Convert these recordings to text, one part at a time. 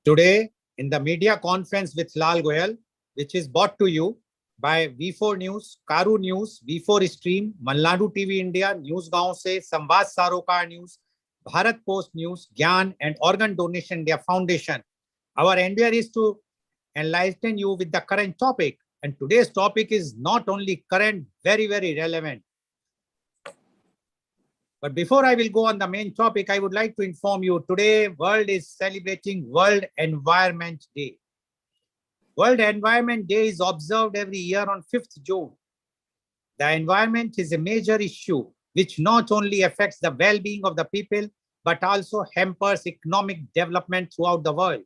Today, in the media conference with Lal Goel, which is brought to you by V4 News, Karu News, V4 Stream, Malnadu TV India, News Gaon Se, Samvad Sarokar News, Bharat Post News, Gyan, and Organ Donation India Foundation. Our endeavor is to enlighten you with the current topic. And today's topic is not only current, very, very relevant. But before I will go on the main topic, I would like to inform you today world is celebrating World Environment Day. World Environment Day is observed every year on 5th June. The environment is a major issue which not only affects the well-being of the people, but also hampers economic development throughout the world.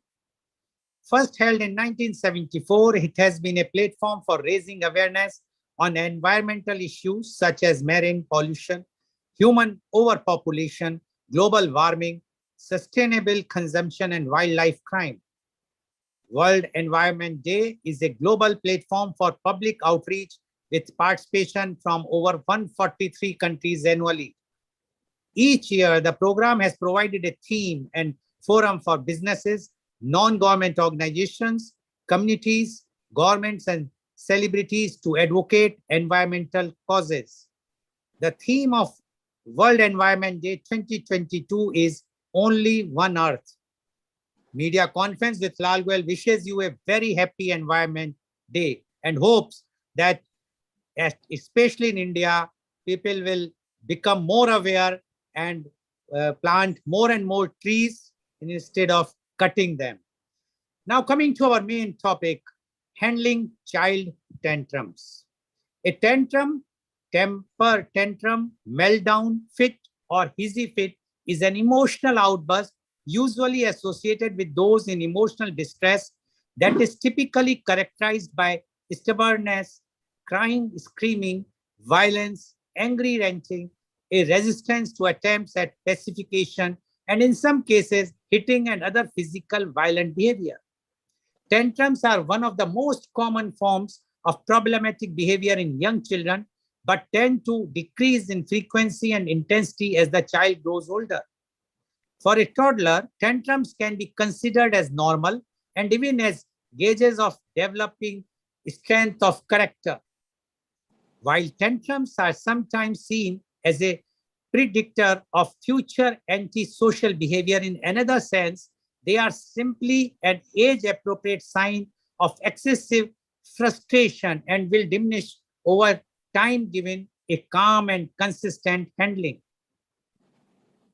First held in 1974, it has been a platform for raising awareness on environmental issues such as marine pollution, human overpopulation, global warming, sustainable consumption, and wildlife crime. World Environment Day is a global platform for public outreach with participation from over 143 countries annually. Each year, the program has provided a theme and forum for businesses, non-government organizations, communities, governments, and celebrities to advocate environmental causes. The theme of World Environment Day 2022 is Only One Earth. Media conference with Lal Goel wishes you a very happy Environment Day and hopes that, especially in India, people will become more aware and plant more and more trees instead of cutting them. Now coming to our main topic, handling child tantrums. A tantrum, temper tantrum, meltdown, fit, or hissy fit is an emotional outburst usually associated with those in emotional distress that is typically characterized by stubbornness, crying, screaming, violence, angry ranting, a resistance to attempts at pacification, and in some cases, hitting and other physical violent behavior. Tantrums are one of the most common forms of problematic behavior in young children, but tend to decrease in frequency and intensity as the child grows older. For a toddler, tantrums can be considered as normal and even as gauges of developing strength of character. While tantrums are sometimes seen as a predictor of future antisocial behavior, in another sense, they are simply an age-appropriate sign of excessive frustration and will diminish over time given a calm and consistent handling.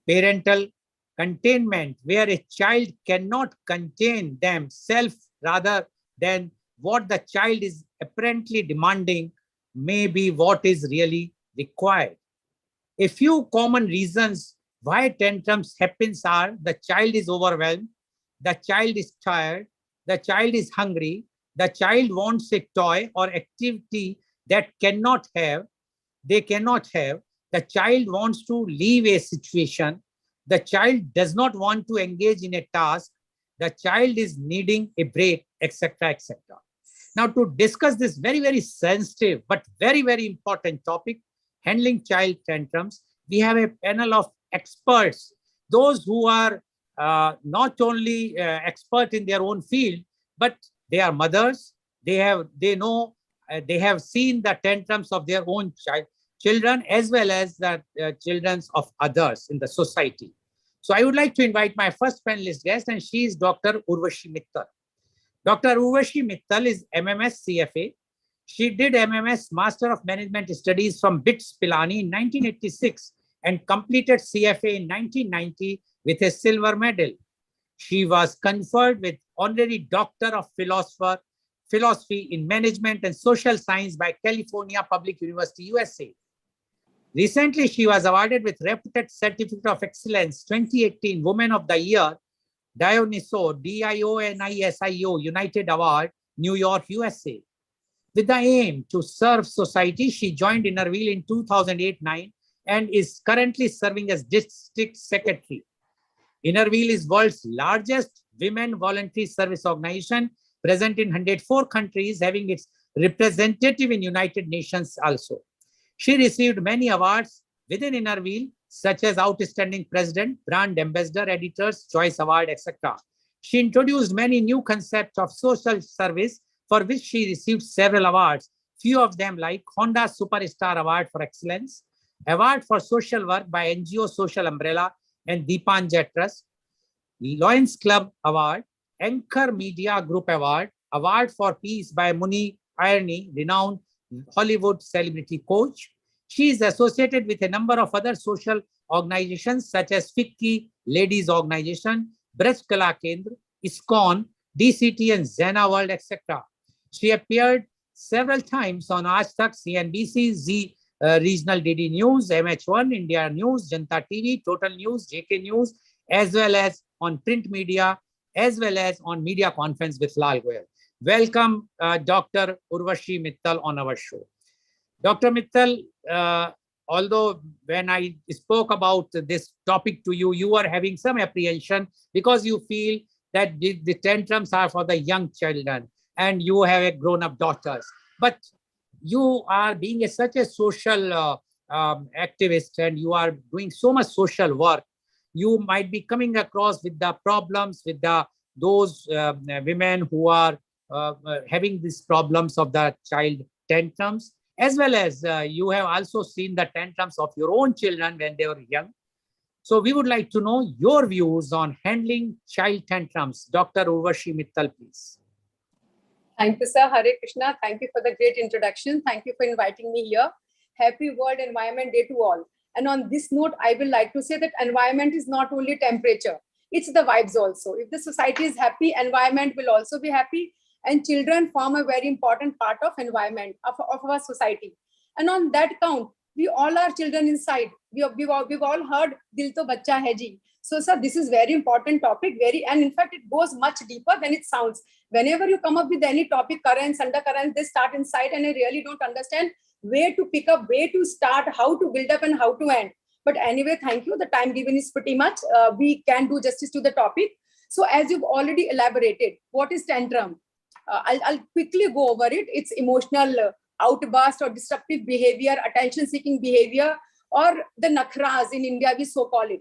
Parental containment, where a child cannot contain themselves rather than what the child is apparently demanding, may be what is really required. A few common reasons why tantrums happens are the child is overwhelmed, the child is tired, the child is hungry, the child wants a toy or activity that they cannot have, the child wants to leave a situation, the child does not want to engage in a task, the child is needing a break, etc., etc. Now, to discuss this very, very sensitive but very, very important topic, handling child tantrums, we have a panel of experts, those who are not only expert in their own field, but they are mothers. They have seen the tantrums of their own children as well as the children of others in the society. So I would like to invite my first panelist guest, and she is Dr. Urvashi Mittal. Dr. Urvashi Mittal is MMS CFA. She did MMS Master of Management Studies from BITS Pilani in 1986 and completed CFA in 1990 with a silver medal. She was conferred with Honorary Doctor of Philosophy in Management and Social Science by California Public University, USA. Recently, she was awarded with Reputed Certificate of Excellence 2018 Woman of the Year, Dionyso, DIONISIO United Award, New York, USA. With the aim to serve society, she joined Innerville in 2008-9 and is currently serving as District Secretary. Innerville is world's largest women voluntary service organization, present in 104 countries, having its representative in United Nations also. She received many awards within Innerville, such as Outstanding President, Brand Ambassador, Editor's Choice Award, etc. She introduced many new concepts of social service for which she received several awards. Few of them like Honda Superstar Award for Excellence, Award for Social Work by NGO Social Umbrella and Deepan Jet Trust, Lions Club Award, Anchor Media Group Award, Award for Peace by Muni Irony, renowned Hollywood celebrity coach. She is associated with a number of other social organizations such as FICCI, Ladies Organization, Braj Kala Kendra, ISKCON, DCT and Zena World, etc. She appeared several times on Aaj Tak, CNBC, Z Regional DD News, MH1, India News, Janta TV, Total News, JK News, as well as on print media, as well as on media conference with Lal Goel. Welcome, Dr. Urvashi Mittal on our show. Dr. Mittal, although when I spoke about this topic to you, you are having some apprehension because you feel that the tantrums are for the young children and you have a grown-up daughters. But you are being such a social activist and you are doing so much social work. You might be coming across with the problems with those women who are having these problems of the child tantrums, as well as you have also seen the tantrums of your own children when they were young. So we would like to know your views on handling child tantrums. Dr. Urvashi Mittal, please. Thank you, sir. Hare Krishna. Thank you for the great introduction. Thank you for inviting me here. Happy World Environment Day to all. And on this note, I will like to say that environment is not only temperature, it's the vibes also. If the society is happy, environment will also be happy. And children form a very important part of environment, of our society. And on that count, we all are children inside. We've all heard, Dil to Bacha Hai Ji. So, sir, this is very important topic, and in fact, it goes much deeper than it sounds. Whenever you come up with any topic, currents, undercurrents, they start inside, and I really don't understand where to pick up, where to start, how to build up, and how to end. But anyway, thank you. The time given is pretty much. We can do justice to the topic. So, as you've already elaborated, what is tantrum? I'll quickly go over it. It's emotional outburst or disruptive behavior, attention-seeking behavior, or the nakhras in India, we so call it.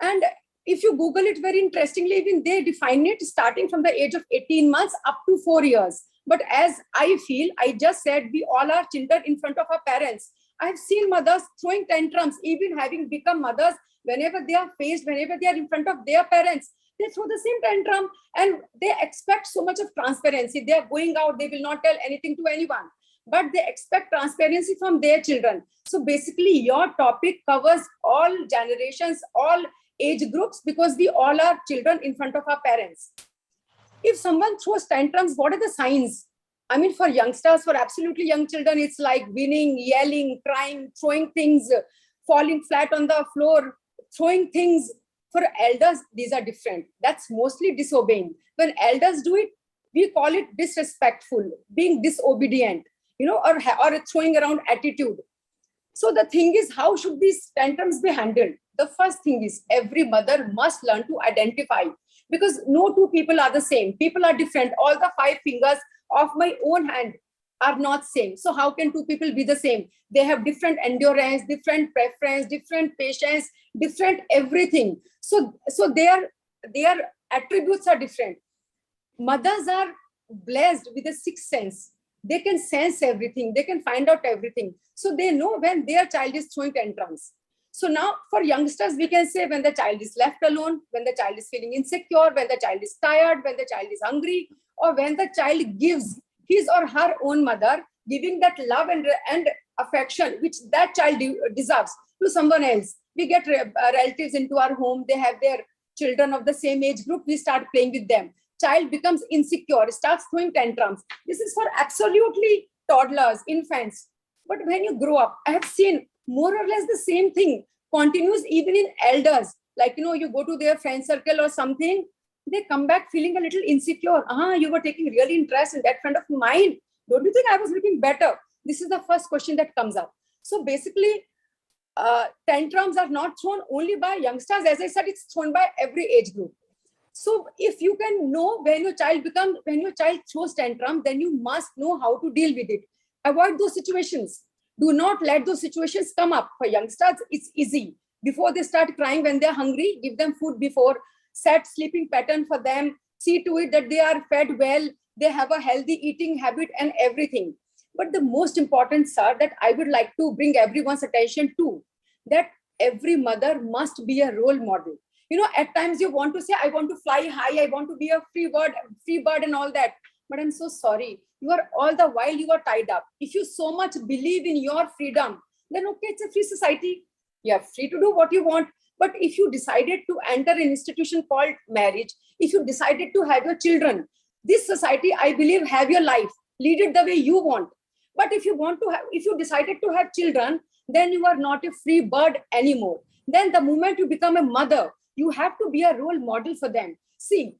And if you Google it very interestingly, even they define it starting from the age of 18 months up to 4 years. But as I feel, I just said, we all are children in front of our parents. I've seen mothers throwing tantrums, even having become mothers, whenever they are in front of their parents, they throw the same tantrum and they expect so much of transparency. They are going out, they will not tell anything to anyone, but they expect transparency from their children. So basically your topic covers all generations, all age groups, because we all are children in front of our parents. If someone throws tantrums, what are the signs? I mean, for youngsters, for absolutely young children, it's like winning, yelling, crying, throwing things, falling flat on the floor, throwing things. For elders, these are different. That's mostly disobeying. When elders do it, we call it disrespectful, being disobedient, or throwing around attitude. So the thing is, how should these tantrums be handled? The first thing is every mother must learn to identify, because no two people are the same. People are different. All the 5 fingers of my own hand are not same. So how can two people be the same? They have different endurance, different preference, different patience, different everything. So their attributes are different. Mothers are blessed with a sixth sense. They can sense everything. They can find out everything. So they know when their child is throwing tantrums. So now for youngsters, we can say when the child is left alone, when the child is feeling insecure, when the child is tired, when the child is hungry, or when the child gives his or her own mother, giving that love and affection which that child deserves to someone else. We get relatives into our home. They have their children of the same age group. We start playing with them. Child becomes insecure, starts throwing tantrums. This is for absolutely toddlers, infants. But when you grow up, I have seen more or less the same thing continues even in elders. Like, you go to their friend circle or something, they come back feeling a little insecure. You were taking really interest in that friend of mine. Don't you think I was looking better? This is the first question that comes up. So basically, tantrums are not thrown only by youngsters. As I said, it's thrown by every age group. So if you can know when your child throws tantrum, then you must know how to deal with it. Avoid those situations. Do not let those situations come up. For youngsters, it's easy. Before they start crying when they're hungry, give them food before. set sleeping pattern for them, see to it that they are fed well, they have a healthy eating habit and everything. But the most important, sir, that I would like to bring everyone's attention to, that every mother must be a role model. At times you want to say, I want to fly high, I want to be a free bird and all that. But I'm so sorry. You are all the while you are tied up. If you so much believe in your freedom, then okay, it's a free society. You are free to do what you want. But if you decided to enter an institution called marriage, if you decided to have your children, this society, I believe, have your life, lead it the way you want. But if you decided to have children, then you are not a free bird anymore. Then the moment you become a mother, you have to be a role model for them. See,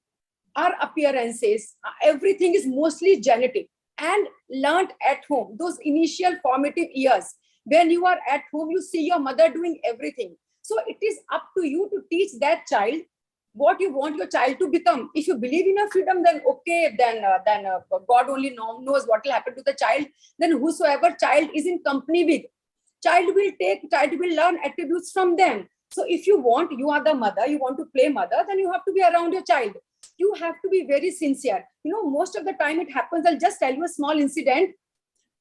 our appearances, everything is mostly genetic and learned at home. Those initial formative years, when you are at home, you see your mother doing everything. So it is up to you to teach that child what you want your child to become. If you believe in your freedom, then okay, then God only knows what will happen to the child. Then whosoever child is in company with, child will learn attributes from them. So if you are the mother, you want to play mother, then you have to be around your child. You have to be very sincere. Most of the time it happens. I'll just tell you a small incident.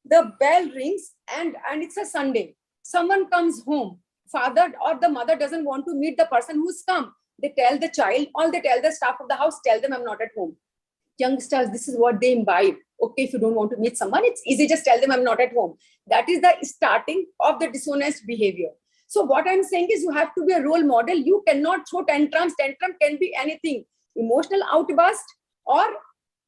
The bell rings and it's a Sunday. Someone comes home. Father or the mother doesn't want to meet the person who's come. They tell the child, or they tell the staff of the house, tell them I'm not at home. Youngsters, this is what they imbibe. Okay, if you don't want to meet someone, it's easy, just tell them I'm not at home. That is the starting of the dishonest behavior. So what I'm saying is you have to be a role model. You cannot throw tantrums. Tantrum can be anything. Emotional outburst or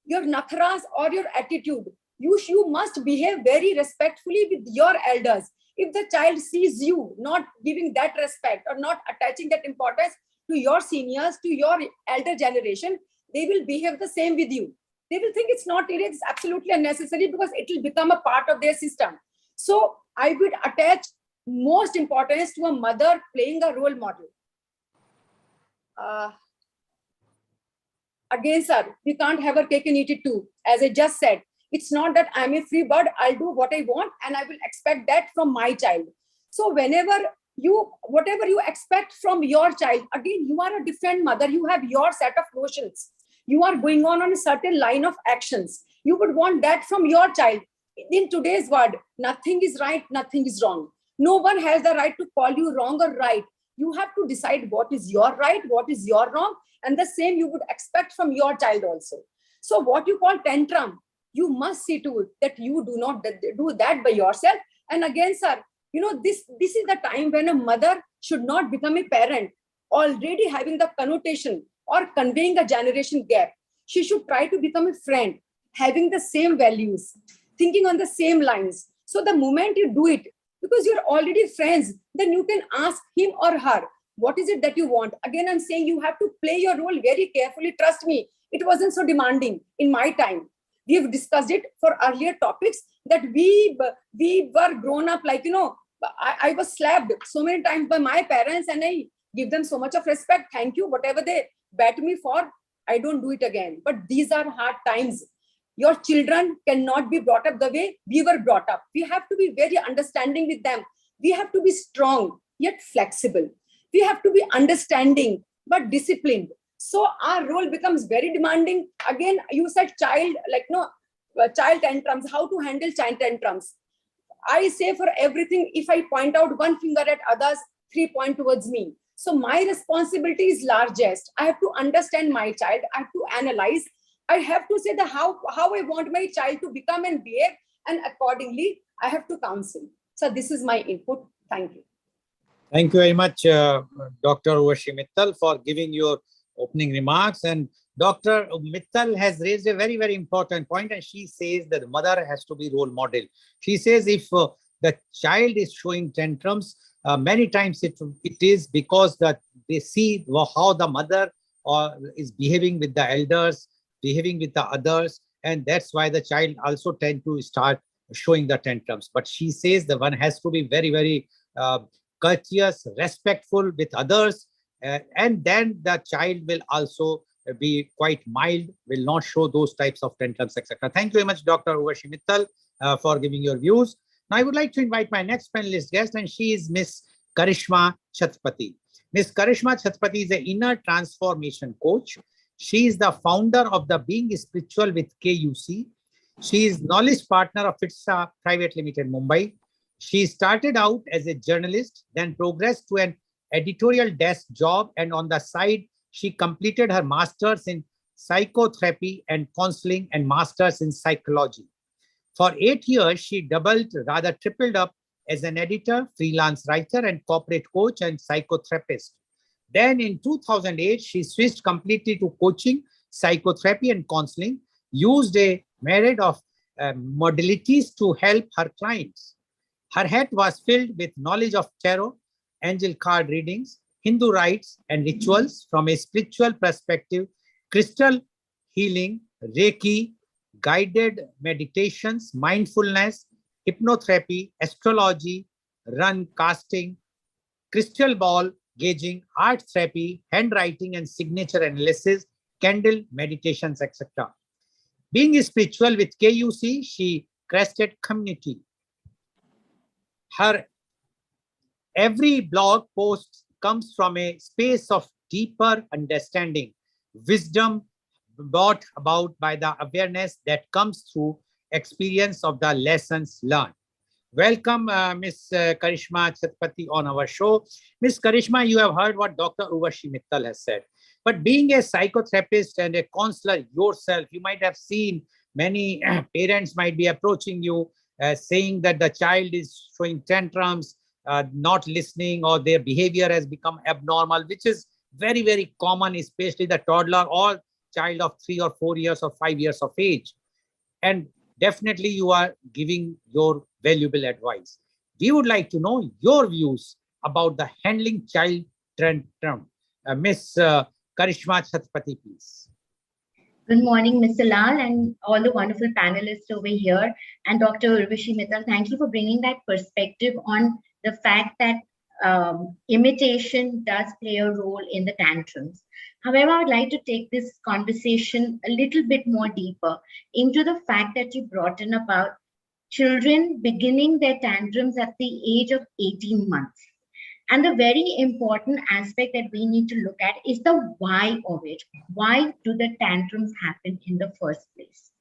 your nakhras or your attitude. You must behave very respectfully with your elders. If the child sees you not giving that respect or not attaching that importance to your seniors, to your elder generation, they will behave the same with you. They will think it's absolutely unnecessary because it will become a part of their system. So I would attach most importance to a mother playing a role model. Again, sir, we can't have our cake and eat it too. As I just said, it's not that I'm a free bird, I'll do what I want and I will expect that from my child. So whatever you expect from your child, again, you are a different mother, you have your set of notions. You are going on a certain line of actions. You would want that from your child. In today's world, nothing is right, nothing is wrong. No one has the right to call you wrong or right. You have to decide what is your right, what is your wrong, and the same you would expect from your child also. So what you call tantrum, you must see to it that you do not do that by yourself. And again, sir, this is the time when a mother should not become a parent, already having the connotation or conveying a generation gap. She should try to become a friend, having the same values, thinking on the same lines. So the moment you do it, because you're already friends, then you can ask him or her, what is it that you want? Again, I'm saying you have to play your role very carefully. Trust me, it wasn't so demanding in my time. We have discussed it for earlier topics that we were grown up like, I was slapped so many times by my parents and I give them so much of respect. Thank you. Whatever they bat me for, I don't do it again. But these are hard times. Your children cannot be brought up the way we were brought up. We have to be very understanding with them. We have to be strong, yet flexible. We have to be understanding, but disciplined. So our role becomes very demanding. Again, you said child tantrums, how to handle child tantrums. I say for everything, if I point out one finger at others, 3 point towards me. So my responsibility is largest. I have to understand my child. I have to analyze. I have to say how I want my child to become and behave, and accordingly, I have to counsel. So this is my input. Thank you. Thank you very much, Dr. Urvashi Mittal, for giving your opening remarks. And Dr. Mittal has raised a very, very important point, and she says that the mother has to be role model. She says if the child is showing tantrums, many times it is because that they see how the mother is behaving with the elders, behaving with the others, and that's why the child also tend to start showing the tantrums. But she says that one has to be very, very courteous, respectful with others, and then the child will also be quite mild, will not show those types of tantrums, etc. Thank you very much, Dr. Urvashi Mittal, for giving your views. Now, I would like to invite my next panelist guest, and she is Miss Karishma Chhatrapati. Ms. Karishma Chhatrapati is an inner transformation coach. She is the founder of the Being Spiritual with KUC. She is knowledge partner of ITSA Private Limited, Mumbai. She started out as a journalist, then progressed to an editorial desk job, and on the side, she completed her master's in psychotherapy and counseling and master's in psychology. For 8 years, she doubled, rather tripled up as an editor, freelance writer, and corporate coach and psychotherapist. Then in 2008, she switched completely to coaching, psychotherapy, and counseling, used a myriad of modalities to help her clients. Her head was filled with knowledge of tarot, angel card readings, Hindu rites and rituals from a spiritual perspective, crystal healing, Reiki, guided meditations, mindfulness, hypnotherapy, astrology, run casting, crystal ball gauging, art therapy, handwriting and signature analysis, candle meditations, etc. Being spiritual with KUC, she crested community. Her every blog post comes from a space of deeper understanding, wisdom brought about by the awareness that comes through experience of the lessons learned. Welcome, Ms. Karishma Chhatrapati on our show. Ms. Karishma, you have heard what Dr. Urvashi Mittal has said. But being a psychotherapist and a counselor yourself, you might have seen many parents might be approaching you saying that the child is showing tantrums, not listening, or their behavior has become abnormal, which is very, very common, especially the toddler or child of 3 or 4 years or 5 years of age. And definitely you are giving your valuable advice. We would like to know your views about the handling child tantrum. Ms. Karishma Chhatrapati, please. Good morning, Mr. Lal, and all the wonderful panelists over here. And Dr. Urvashi Mittal, thank you for bringing that perspective on the fact that imitation does play a role in the tantrums. However, I would like to take this conversation a little bit more deeper into the fact that you brought in about children beginning their tantrums at the age of 18 months. And the very important aspect that we need to look at is the why of it. Why do the tantrums happen in the first place?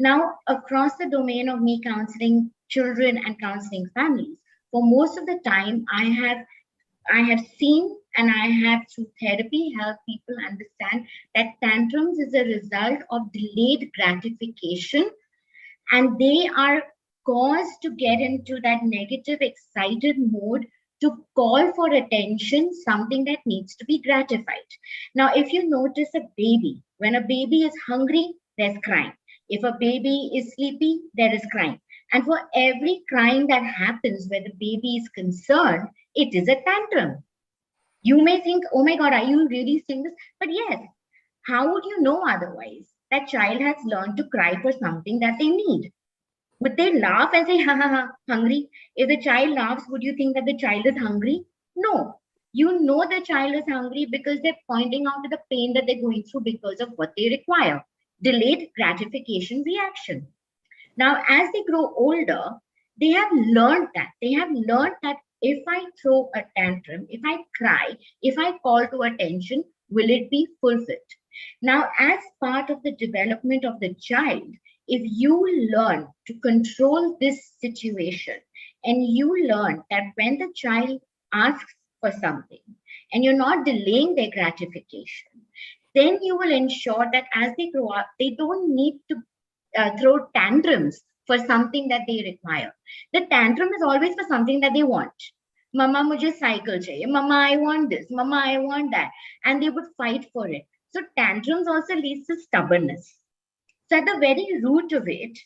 Now, across the domain of me counseling children and counseling families, for most of the time, I have seen and I have through therapy helped people understand that tantrums is a result of delayed gratification, and they are caused to get into that negative, excited mode to call for attention, something that needs to be gratified. Now, if you notice a baby, when a baby is hungry, there's crying. If a baby is sleepy, there is crying. And for every crying that happens where the baby is concerned, it is a tantrum. You may think, oh my God, are you really saying this? But yes, how would you know otherwise? That child has learned to cry for something that they need. Would they laugh and say, ha ha ha, hungry? If the child laughs, would you think that the child is hungry? No. You know the child is hungry because they're pointing out to the pain that they're going through because of what they require. Delayed gratification reaction. Now, as they grow older, they have learned that. They have learned that if I throw a tantrum, if I cry, if I call to attention, will it be fulfilled? Now, as part of the development of the child, if you learn to control this situation and you learn that when the child asks for something and you're not delaying their gratification, then you will ensure that as they grow up, they don't need to throw tantrums for something that they require. The tantrum is always for something that they want. Mama, mujhe cycle chahiye. Mama, I want this. Mama, I want that. And they would fight for it. So tantrums also leads to stubbornness. So at the very root of it,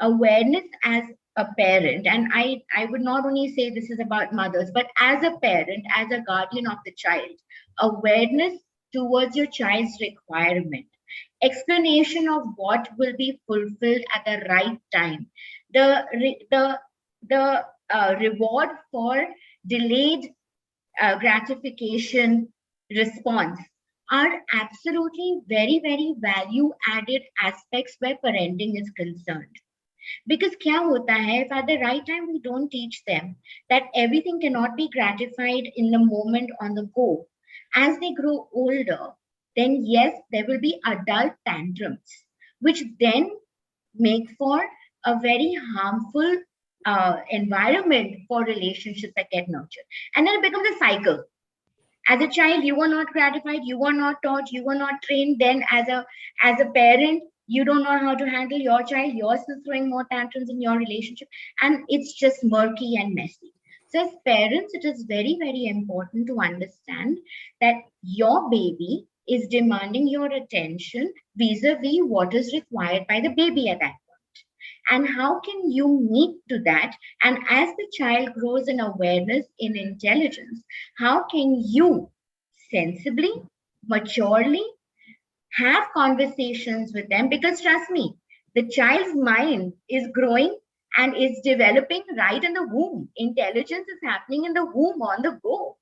awareness as a parent, and I would not only say this is about mothers, but as a parent, as a guardian of the child, awareness towards your child's requirement, explanation of what will be fulfilled at the right time, the reward for delayed gratification response are absolutely very, very value added aspects where parenting is concerned. Because kya hota hai, if at the right time we don't teach them that everything cannot be gratified in the moment on the go, As they grow older, then yes, there will be adult tantrums, which then make for a very harmful environment for relationships that get nurtured. And then it becomes a cycle. As a child, you were not gratified, you were not taught, you were not trained. Then as a parent, you don't know how to handle your child, you're still throwing more tantrums in your relationship, and it's just murky and messy. So as parents, it is very, very important to understand that your baby is demanding your attention vis-a-vis what is required by the baby at that point. And how can you meet to that? And as the child grows in awareness, in intelligence, how can you sensibly, maturely have conversations with them? Because trust me, the child's mind is growing and is developing right in the womb. Intelligence is happening in the womb, on the go.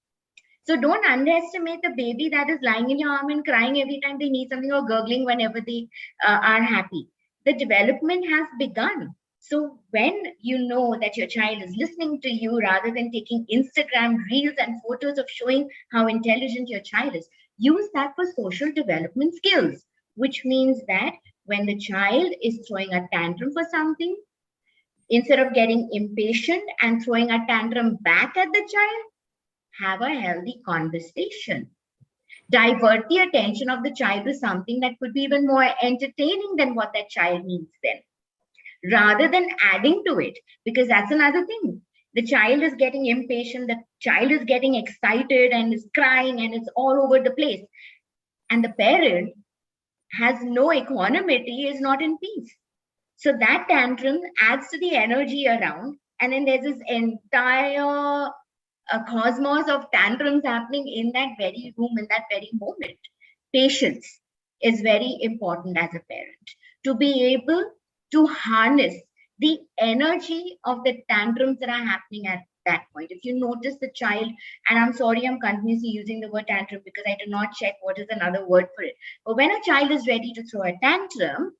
So don't underestimate the baby that is lying in your arm and crying every time they need something, or gurgling whenever they are happy. The development has begun. So when you know that your child is listening to you, rather than taking Instagram reels and photos of showing how intelligent your child is, use that for social development skills, which means that when the child is throwing a tantrum for something, instead of getting impatient and throwing a tantrum back at the child, have a healthy conversation. Divert the attention of the child to something that could be even more entertaining than what that child needs then, rather than adding to it. Because that's another thing. The child is getting impatient, the child is getting excited and is crying and it's all over the place. And the parent has no equanimity, is not in peace. So that tantrum adds to the energy around. And then there's this entire cosmos of tantrums happening in that very room, in that very moment. Patience is very important as a parent, to be able to harness the energy of the tantrums that are happening at that point. If you notice the child, and I'm sorry, I'm continuously using the word tantrum because I do not check what is another word for it. But when a child is ready to throw a tantrum,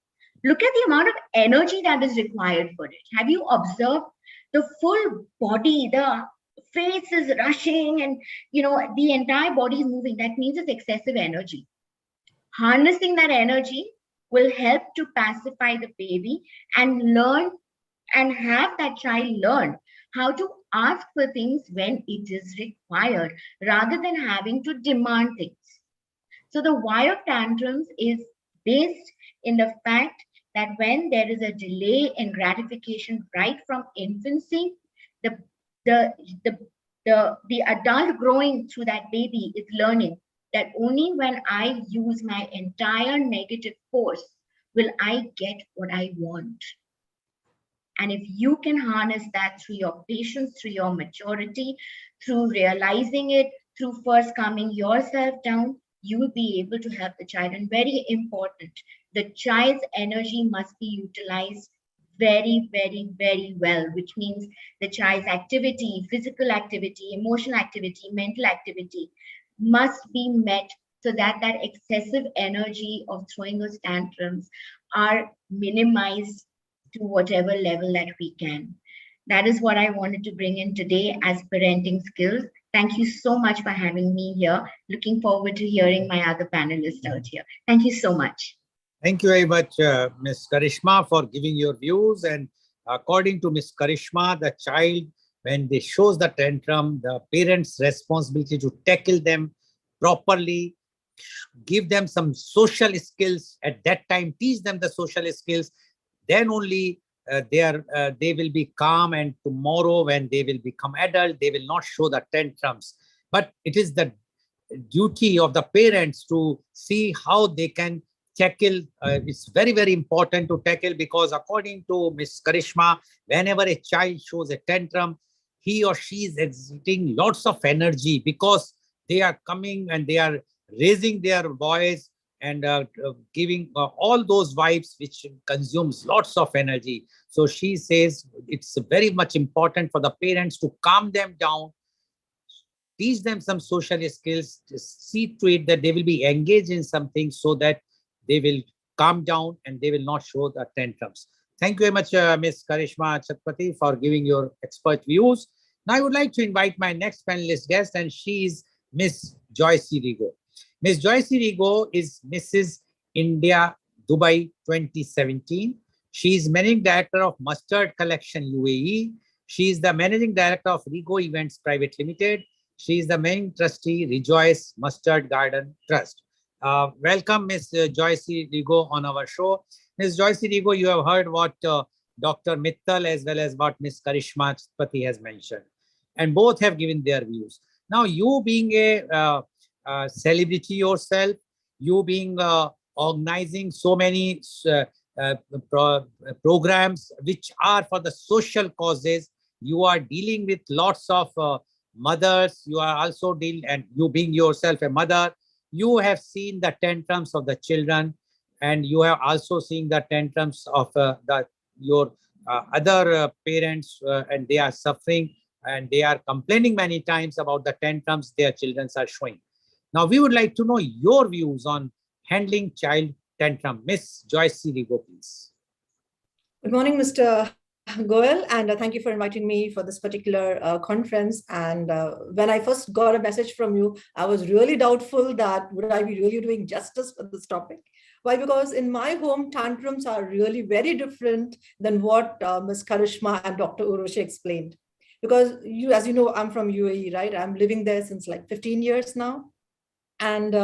look at the amount of energy that is required for it. Have you observed the full body, the face is rushing, and the entire body is moving? That means it's excessive energy. Harnessing that energy will help to pacify the baby and learn, and have that child learn how to ask for things when it is required, rather than having to demand things. So the why of tantrums is based in the fact that when there is a delay in gratification right from infancy, the adult growing through that baby is learning that only when I use my entire negative force will I get what I want. And if you can harness that through your patience, through your maturity, through realizing it, through first calming yourself down, you will be able to help the child. And very important, the child's energy must be utilized very, very, very well, which means the child's activity, physical activity, emotional activity, mental activity must be met, so that that excessive energy of throwing those tantrums are minimized to whatever level that we can. That is what I wanted to bring in today as parenting skills. Thank you so much for having me here. Looking forward to hearing my other panelists out here. Thank you so much. Thank you very much, Ms. Karishma, for giving your views. And according to Ms. Karishma, the child, when they shows the tantrum, the parents' responsibility to tackle them properly, give them some social skills at that time, teach them the social skills, then only they will be calm, and tomorrow when they will become adult, they will not show the tantrums. But it is the duty of the parents to see how they can tackle. It's very, very important to tackle, because according to Ms. Karishma, whenever a child shows a tantrum, he or she is exerting lots of energy, because they are coming and they are raising their voice and giving all those vibes, which consumes lots of energy. So she says it's very much important for the parents to calm them down, teach them some social skills, see to it that they will be engaged in something, so that they will calm down and they will not show the tantrums. Thank you very much, Ms. Karishma Chatpati, for giving your expert views. Now I would like to invite my next panelist guest, and she is Miss Joyce Rigo. Miss Joyce Rigo is Mrs. India Dubai 2017. She is Managing Director of Mustard Collection UAE. She is the Managing Director of Rigo Events Private Limited. She is the main trustee, Rejoice Mustard Garden Trust. Welcome, Miss Joyce Rigo, on our show. Miss Joyce Rigo, you have heard what Dr. Mittal as well as what Miss Karishma Pati has mentioned, and both have given their views. Now, you being a celebrity yourself, you being organizing so many uh, programs which are for the social causes, you are dealing with lots of mothers, you are also dealing, and you being yourself a mother, you have seen the tantrums of the children, and you have also seen the tantrums of your other parents, and they are suffering and they are complaining many times about the tantrums their children are showing. Now, we would like to know your views on handling child tantrum. Miss Joyce Rigo, please. Good morning, Mr. Goel, and thank you for inviting me for this particular conference. And when I first got a message from you, I was really doubtful that would I be really doing justice for this topic. Why? Because in my home, tantrums are really very different than what Ms. Karishma and Dr. Urushi explained. Because you, as you know, I'm from UAE, right? I'm living there since like 15 years now. And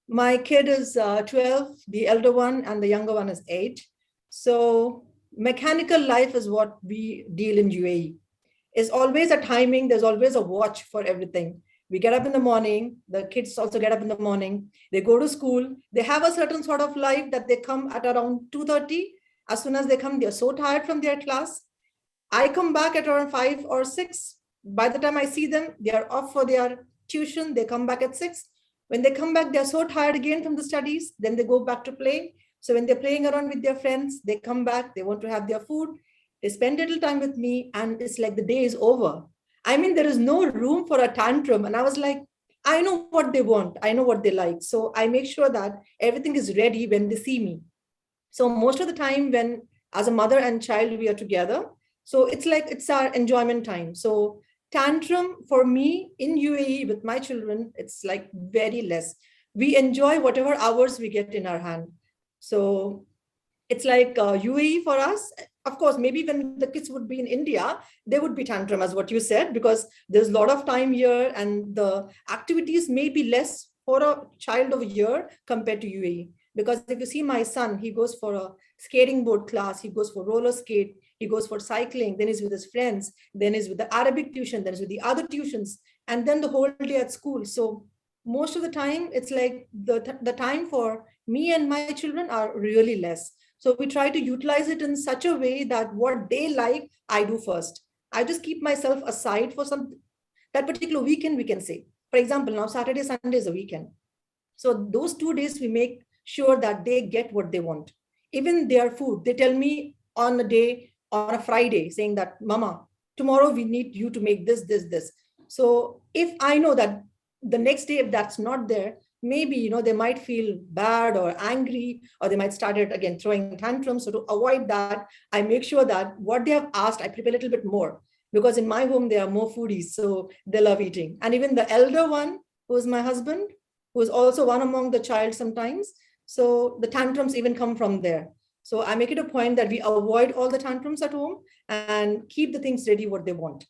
my kid is 12, the elder one, and the younger one is 8. So mechanical life is what we deal in UAE. It's always a timing. There's always a watch for everything. We get up in the morning. The kids also get up in the morning. They go to school. They have a certain sort of life that they come at around 2:30. As soon as they come, they're so tired from their class. I come back at around 5 or 6. By the time I see them, they are off for their tuition. They come back at 6. When they come back, they're so tired again from the studies. Then they go back to play. So when they're playing around with their friends, they come back, they want to have their food, they spend a little time with me, and it's like the day is over. I mean, there is no room for a tantrum. And I was like, I know what they want. I know what they like. So I make sure that everything is ready when they see me. So most of the time when, as a mother and child, we are together, so it's like, it's our enjoyment time. So tantrum for me in UAE with my children, it's like very less. We enjoy whatever hours we get in our hand. So it's like UAE for us. Of course, maybe when the kids would be in India, they would be tantrum, as what you said, because there's a lot of time here and the activities may be less for a child of a year compared to UAE. Because if you see my son, he goes for a skating board class, he goes for roller skate, he goes for cycling, then he's with his friends, then he's with the Arabic tuition, then he's with the other tuitions, and then the whole day at school. So most of the time, it's like the time for me and my children are really less. So we try to utilize it in such a way that what they like, I do first. I just keep myself aside for that particular weekend, we can say. For example, now Saturday, Sunday is a weekend. So those 2 days, we make sure that they get what they want. Even their food, they tell me on a day, on a Friday, saying that, Mama, tomorrow we need you to make this, this, this. So if I know that the next day, if that's not there, maybe, they might feel bad or angry, or they might start it again throwing tantrums. So to avoid that, I make sure that what they have asked, I prepare a little bit more, because in my home, they are more foodies, so they love eating. And even the elder one, who is my husband, who is also one among the child sometimes. So the tantrums even come from there. So I make it a point that we avoid all the tantrums at home and keep the things ready what they want.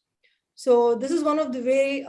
So this is one of the way,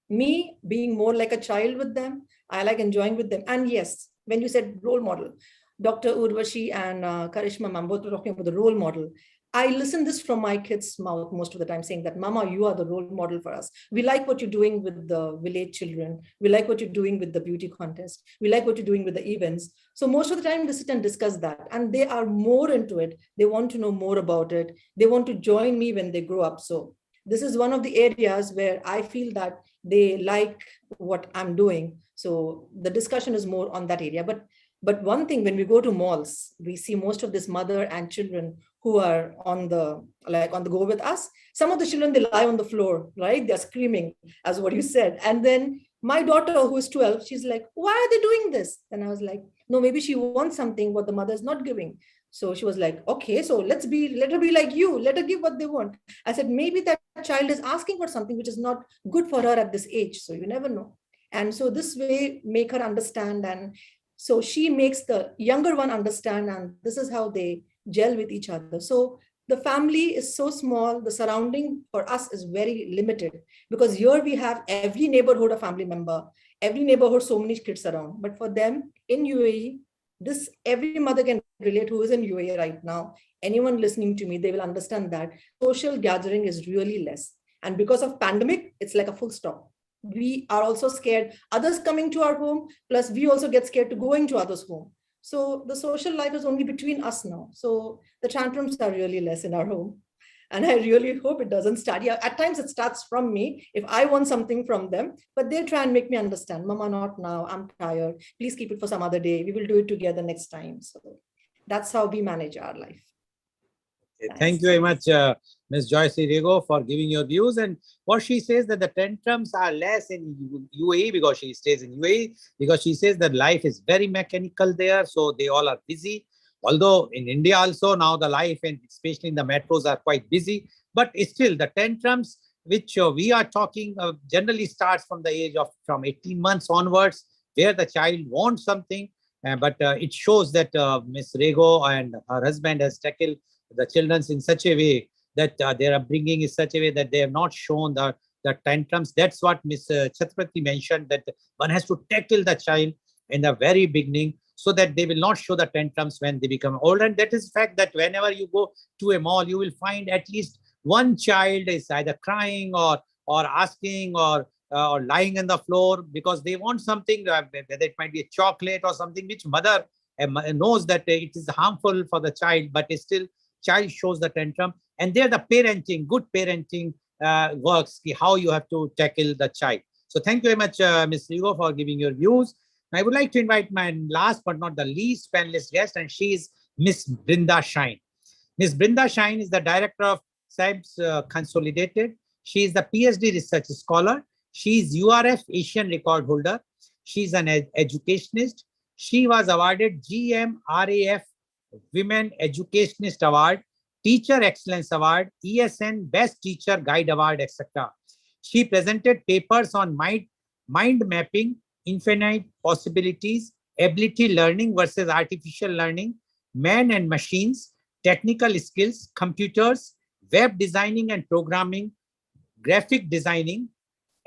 me being more like a child with them, I like enjoying with them. And yes, when you said role model, Dr. Urvashi and Karishma ma'am both were talking about the role model. I listen this from my kids' mouth most of the time, saying that, Mama, you are the role model for us. We like what you're doing with the village children. We like what you're doing with the beauty contest. We like what you're doing with the events. So most of the time we sit and discuss that, and they are more into it. They want to know more about it. They want to join me when they grow up. So this is one of the areas where I feel that they like what I'm doing. So the discussion is more on that area. But one thing, when we go to malls, we see most of this mother and children who are on the go with us. Some of the children, they lie on the floor, right? They're screaming, as what you said. And then my daughter, who is 12, she's like, why are they doing this? And I was like, no, maybe she wants something what the mother is not giving. So she was like, okay, so let her be like you. Let her give what they want. I said, maybe that child is asking for something which is not good for her at this age. So you never know. And so this way, make her understand. And so she makes the younger one understand. And this is how they gel with each other. So the family is so small. The surrounding for us is very limited, because here we have every neighborhood a family member, every neighborhood, so many kids around. But for them in UAE, this every mother can relate who is in UAE right now. Anyone listening to me, they will understand that social gathering is really less. And because of pandemic, it's like a full stop. We are also scared others coming to our home, plus we also get scared to going to others' home. So the social life is only between us now. So the tantrums are really less in our home. And I really hope it doesn't start. Yeah, at times it starts from me if I want something from them, but they try and make me understand, Mama, not now. I'm tired. Please keep it for some other day. We will do it together next time. So that's how we manage our life. Thank you very much, Ms. Joyce Rego, for giving your views. And what she says that the tantrums are less in UAE because she stays in UAE, because she says that life is very mechanical there. So they all are busy. Although in India also now the life, and especially in the metros, are quite busy. But still the tantrums which we are talking generally starts from the age of from 18 months onwards, where the child wants something. But it shows that Ms. Rego and her husband has tackled the children in such a way that their upbringing is such a way that they have not shown the tantrums. That's what Ms. Chatrapati mentioned, that one has to tackle the child in the very beginning so that they will not show the tantrums when they become older. And that is fact that whenever you go to a mall, you will find at least one child is either crying or asking or lying on the floor because they want something, whether it might be a chocolate or something which mother knows that it is harmful for the child, but still child shows the tantrum. And there the parenting, good parenting works, how you have to tackle the child. So thank you very much, Ms. Rigo, for giving your views. I would like to invite my last but not the least panelist guest, and she is Ms. Brinda Shine. Ms. Brinda Shine is the director of SAIBS Consolidated. She is the PhD research scholar. She is URF Asian record holder. She is an educationist. She was awarded GMRAF Women Educationist Award, Teacher Excellence Award, ESN Best Teacher Guide Award, etc. She presented papers on mind mapping, infinite possibilities, ability learning versus artificial learning, man and machines, technical skills, computers, web designing and programming, graphic designing,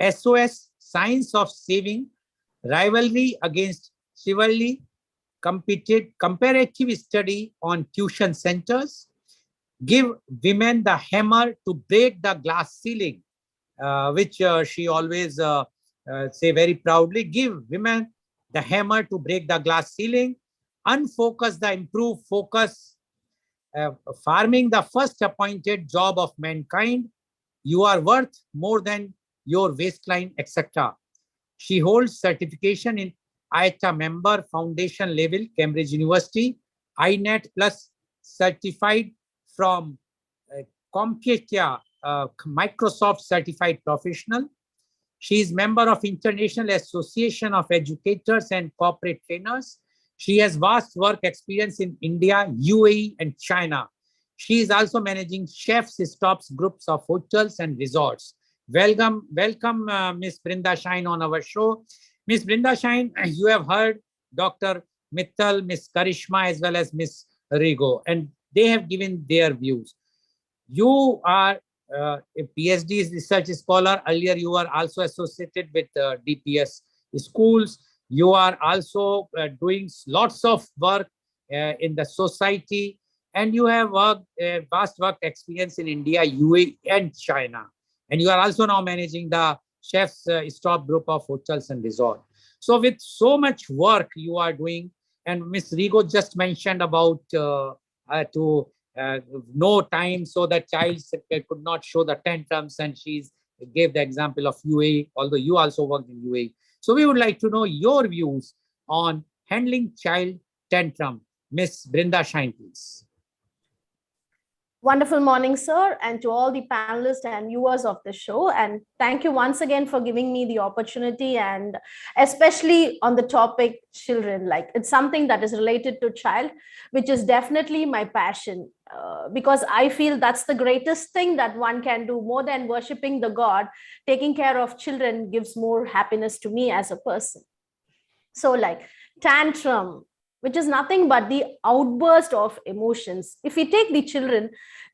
SOS, science of saving, rivalry against chivalry, comparative study on tuition centers, give women the hammer to break the glass ceiling, which she always say very proudly, give women the hammer to break the glass ceiling, unfocus the improved focus, farming the first appointed job of mankind, you are worth more than your waistline, etc. She holds certification in IATA member foundation level, Cambridge University, INET plus certified from CompTIA, Microsoft certified professional. She is member of International Association of Educators and Corporate Trainers. She has vast work experience in India, UAE, and China. She is also managing chefs, stops, groups of hotels and resorts. Welcome, Ms. Brinda Shine on our show. Ms. Brinda Shine, you have heard Dr. Mittal, Ms. Karishma, as well as Ms. Rigo, and they have given their views. You are a PhD research scholar. Earlier, you were also associated with DPS schools. You are also doing lots of work in the society, and you have worked vast work experience in India, UAE, and China. And you are also now managing the chef's stop group of hotels and resort. So with so much work you are doing, and Ms. Rigo just mentioned about no time so that child could not show the tantrums, and she gave the example of UAE, although you also worked in UAE. So we would like to know your views on handling child tantrum. Ms. Brinda Shine, please. Wonderful morning, sir, and to all the panelists and viewers of the show. And thank you once again for giving me the opportunity, and especially on the topic children. Like, it's something that is related to child, which is definitely my passion, because I feel that's the greatest thing that one can do more than worshiping the God. Taking care of children gives more happiness to me as a person. So, like, tantrum, which is nothing but the outburst of emotions. If we take the children,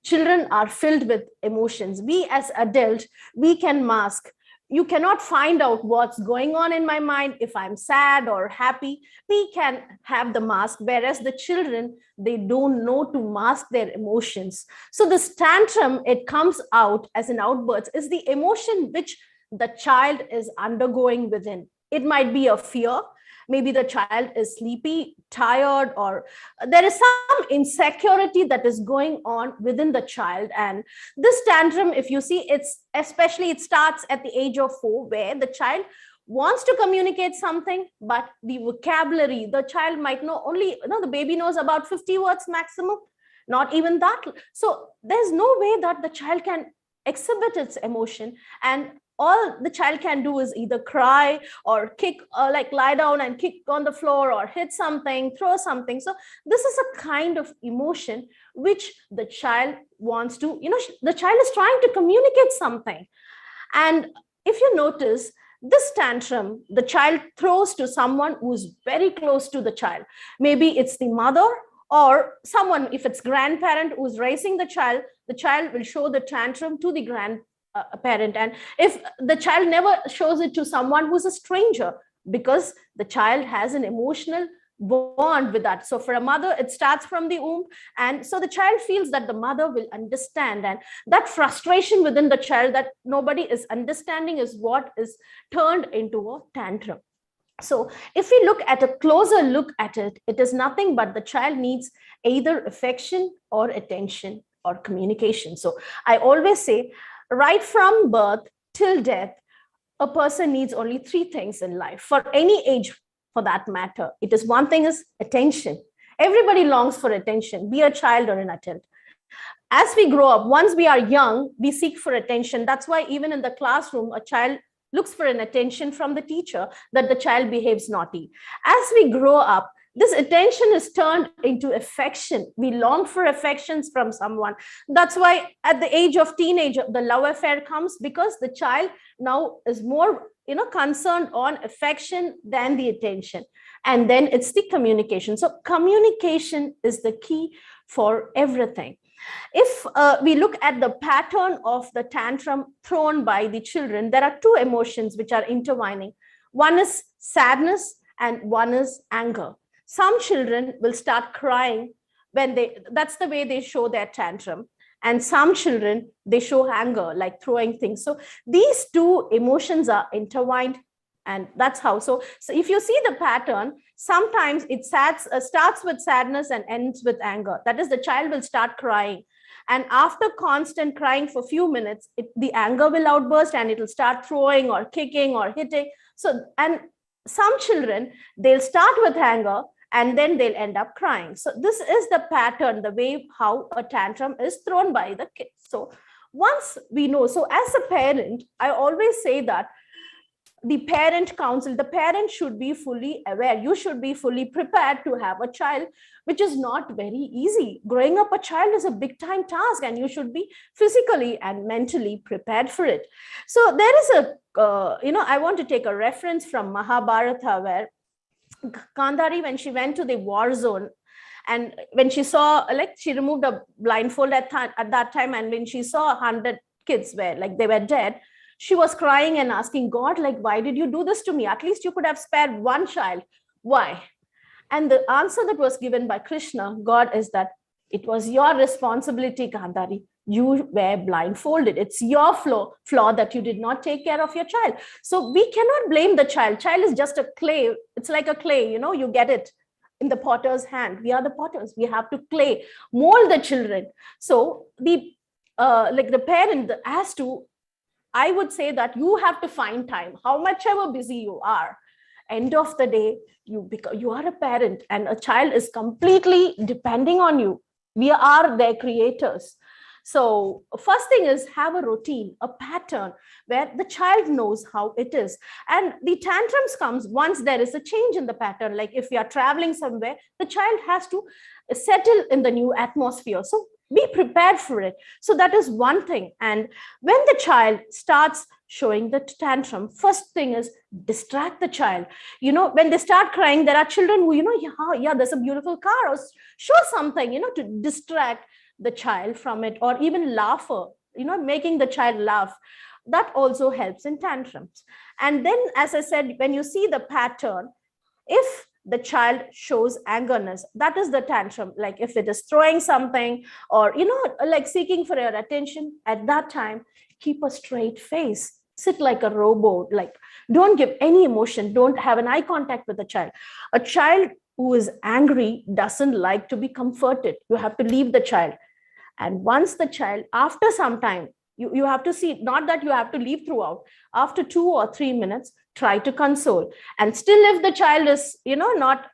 children are filled with emotions. We as adults, we can mask. You cannot find out what's going on in my mind. If I'm sad or happy, we can have the mask, whereas the children, they don't know to mask their emotions. So this tantrum, it comes out as an outburst, is the emotion which the child is undergoing within. It might be a fear. Maybe the child is sleepy, tired, or there is some insecurity that is going on within the child. And this tantrum, if you see, it starts at the age of 4, where the child wants to communicate something, but the vocabulary, the child might know only, the baby knows about 50 words maximum, not even that. So there's no way that the child can exhibit its emotion, and all the child can do is either cry or kick, like lie down and kick on the floor, or hit something, throw something. So this is a kind of emotion which the child wants to, the child is trying to communicate something. And if you notice, this tantrum, the child throws to someone who's very close to the child. Maybe it's the mother or someone, if it's grandparent who's raising the child will show the tantrum to the grandparent. And if the child never shows it to someone who's a stranger, because the child has an emotional bond with that. So for a mother, it starts from the womb, and so the child feels that the mother will understand, and that frustration within the child that nobody is understanding is what is turned into a tantrum. So if we look at a closer look at it, it is nothing but the child needs either affection or attention or communication. So I always say, right from birth till death, a person needs only 3 things in life, for any age for that matter. It is, one thing is attention. Everybody longs for attention, be a child or an adult. As we grow up, once we are young, we seek for attention. That's why even in the classroom, a child looks for an attention from the teacher that the child behaves naughty. As we grow up, this attention is turned into affection. We long for affections from someone. That's why at the age of teenage, the love affair comes, because the child now is more, concerned on affection than the attention. And then it's the communication. So communication is the key for everything. If we look at the pattern of the tantrum thrown by the children, there are 2 emotions which are intertwining. One is sadness and one is anger. Some children will start crying that's the way they show their tantrum. And some children, they show anger, like throwing things. So these 2 emotions are intertwined, and that's how. So if you see the pattern, sometimes it starts with sadness and ends with anger. That is, the child will start crying. And after constant crying for a few minutes, the anger will outburst, and it will start throwing or kicking or hitting. So, and some children, they'll start with anger, and then they'll end up crying. So this is the pattern, the way how a tantrum is thrown by the kids. So once we know, so as a parent, I always say that the parent council, the parent should be fully aware. You should be fully prepared to have a child, which is not very easy. Growing up a child is a big time task, and you should be physically and mentally prepared for it. So there is I want to take a reference from Mahabharata, where Gandhari, when she went to the war zone, and when she saw, she removed a blindfold at that time, and when she saw 100 kids they were dead, she was crying and asking God, why did you do this to me? At least you could have spared one child. Why? And the answer that was given by Krishna, God, is that it was your responsibility, Gandhari. You were blindfolded. It's your flaw that you did not take care of your child. So we cannot blame the child. Child is just a clay. It's like a clay, you get it in the potter's hand. We are the potters. We have to mold the children. So the parent has to, I would say that you have to find time, how much ever busy you are. End of the day, you are a parent, and a child is completely depending on you. We are their creators. So first thing is have a routine, a pattern where the child knows how it is. And the tantrums comes once there is a change in the pattern. Like if we are traveling somewhere, the child has to settle in the new atmosphere. So be prepared for it. So that is one thing. And when the child starts showing the tantrum, first thing is distract the child. You know, when they start crying, there are children who, you know, yeah, there's a beautiful car, or show something, you know, to distract the child from it, or even laugher, you know, making the child laugh. That also helps in tantrums. And then, as I said, when you see the pattern, if the child shows angerness, that is the tantrum. Like if it is throwing something, or, you know, like seeking for your attention, at that time, keep a straight face, sit like a robot, like don't give any emotion, don't have an eye contact with the child. A child who is angry doesn't like to be comforted. You have to leave the child. And once the child, after some time, you have to see, not that you have to leave throughout, after 2 or 3 minutes, try to console. And still, if the child is, you know, not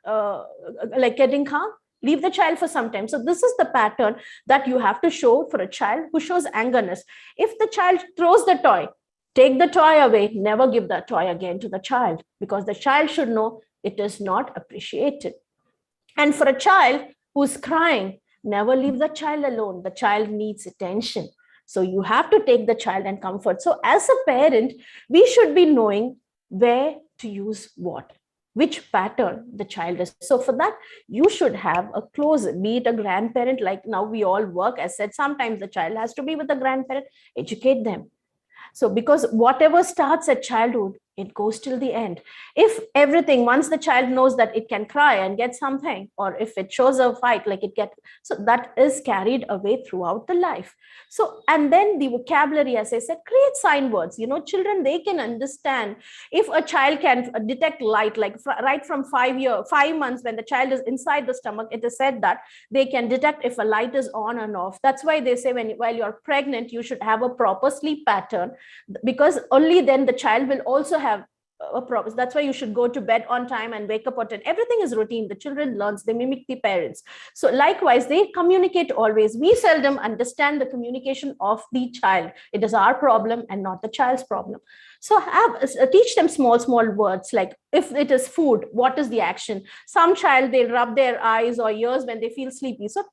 like getting calm, leave the child for some time. So this is the pattern that you have to show for a child who shows angerness. If the child throws the toy, take the toy away, never give that toy again to the child, because the child should know it is not appreciated. And for a child who's crying, never leave the child alone. The child needs attention. So you have to take the child and comfort. So as a parent, we should be knowing where to use what, which pattern the child is. So for that, you should have a close, be it a grandparent, like now we all work, as said, sometimes the child has to be with the grandparent, educate them. So because whatever starts at childhood, it goes till the end. If everything, once the child knows that it can cry and get something, or if it shows a fight, like it gets, so that is carried away throughout the life. So, and then the vocabulary, as I said, create sign words. You know, children, they can understand. If a child can detect light, like right from 5 months, when the child is inside the stomach, it is said that they can detect if a light is on and off. That's why they say while you're pregnant, you should have a proper sleep pattern, because only then the child will also have a problem. That's why you should go to bed on time and wake up on time. Everything is routine. The children learns, they mimic the parents. So likewise, they communicate always. We seldom understand the communication of the child. It is our problem and not the child's problem. So teach them small words, like if it is food, what is the action? Some child, they rub their eyes or ears when they feel sleepy. So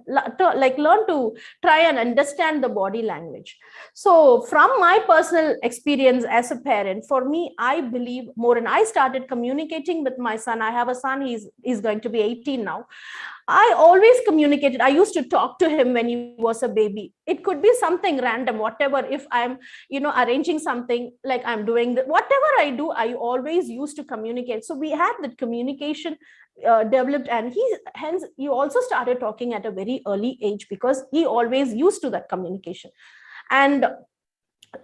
like learn to try and understand the body language. So from my personal experience as a parent, for me, I believe more, and I started communicating with my son. I have a son, he's going to be 18 now. I always communicated. I used to talk to him when he was a baby. It could be something random, whatever. If I'm, you know, arranging something, like I'm doing whatever I do, I always used to communicate. So we had that communication developed, and he also started talking at a very early age, because he always used to that communication. And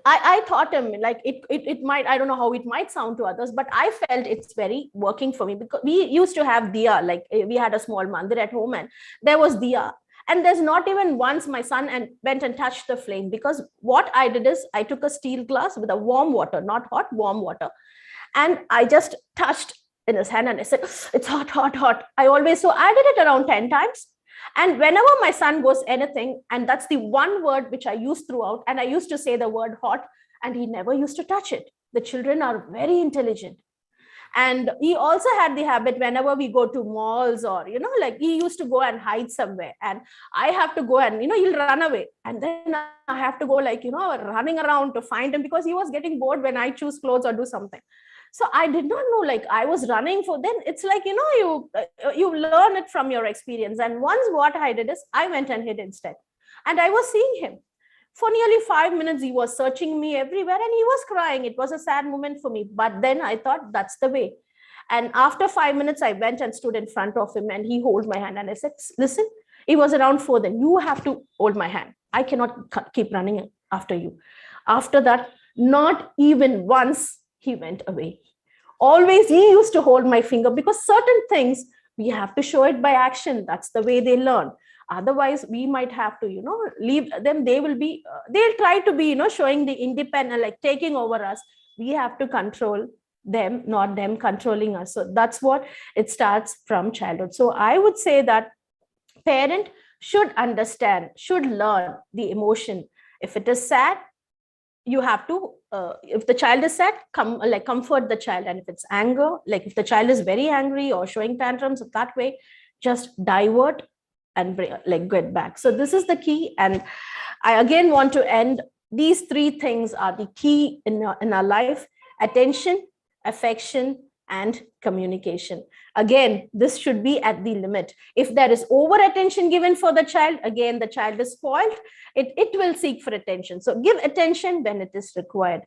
I thought him, like it might, I don't know how it might sound to others, but I felt it's very working for me, because we used to have diya, like we had a small mandir at home, and there was diya. And there's not even once my son went and touched the flame, because what I did is I took a steel glass with a warm water, not hot, warm water. And I just touched in his hand and I said, it's hot, hot, hot. I did it around 10 times. And whenever my son goes anything, and that's the one word which I used throughout, and I used to say the word hot, and he never used to touch it. The children are very intelligent. And he also had the habit, whenever we go to malls, or, you know, like he used to go and hide somewhere, and I have to go and, you know, he'll run away. And then I have to go, like, you know, running around to find him, because he was getting bored when I choose clothes or do something. So I did not know, like I was running for, then it's like, you know, you learn it from your experience. And once what I did is I went and hid instead. And I was seeing him. For nearly 5 minutes, he was searching me everywhere, and he was crying. It was a sad moment for me. But then I thought, that's the way. And after 5 minutes, I went and stood in front of him, and he held my hand. And I said, listen, it was around 4 then. You have to hold my hand. I cannot keep running after you. After that, not even once he went away. Always he used to hold my finger, because certain things we have to show it by action. That's the way they learn. Otherwise, we might have to, you know, leave them. They'll try to be, you know, showing the independent, like taking over us. We have to control them, not them controlling us. So that's what it starts from childhood. So I would say that parent should understand, should learn the emotion. If it is sad, you have to, if the child is sad, comfort the child. And if it's anger, like if the child is very angry or showing tantrums that way, just divert and get back. So this is the key. And I again want to end, these three things are the key in our life: attention, affection, and communication. Again, this should be at the limit. If there is over attention given for the child, again, the child is spoiled. It will seek for attention. So give attention when it is required.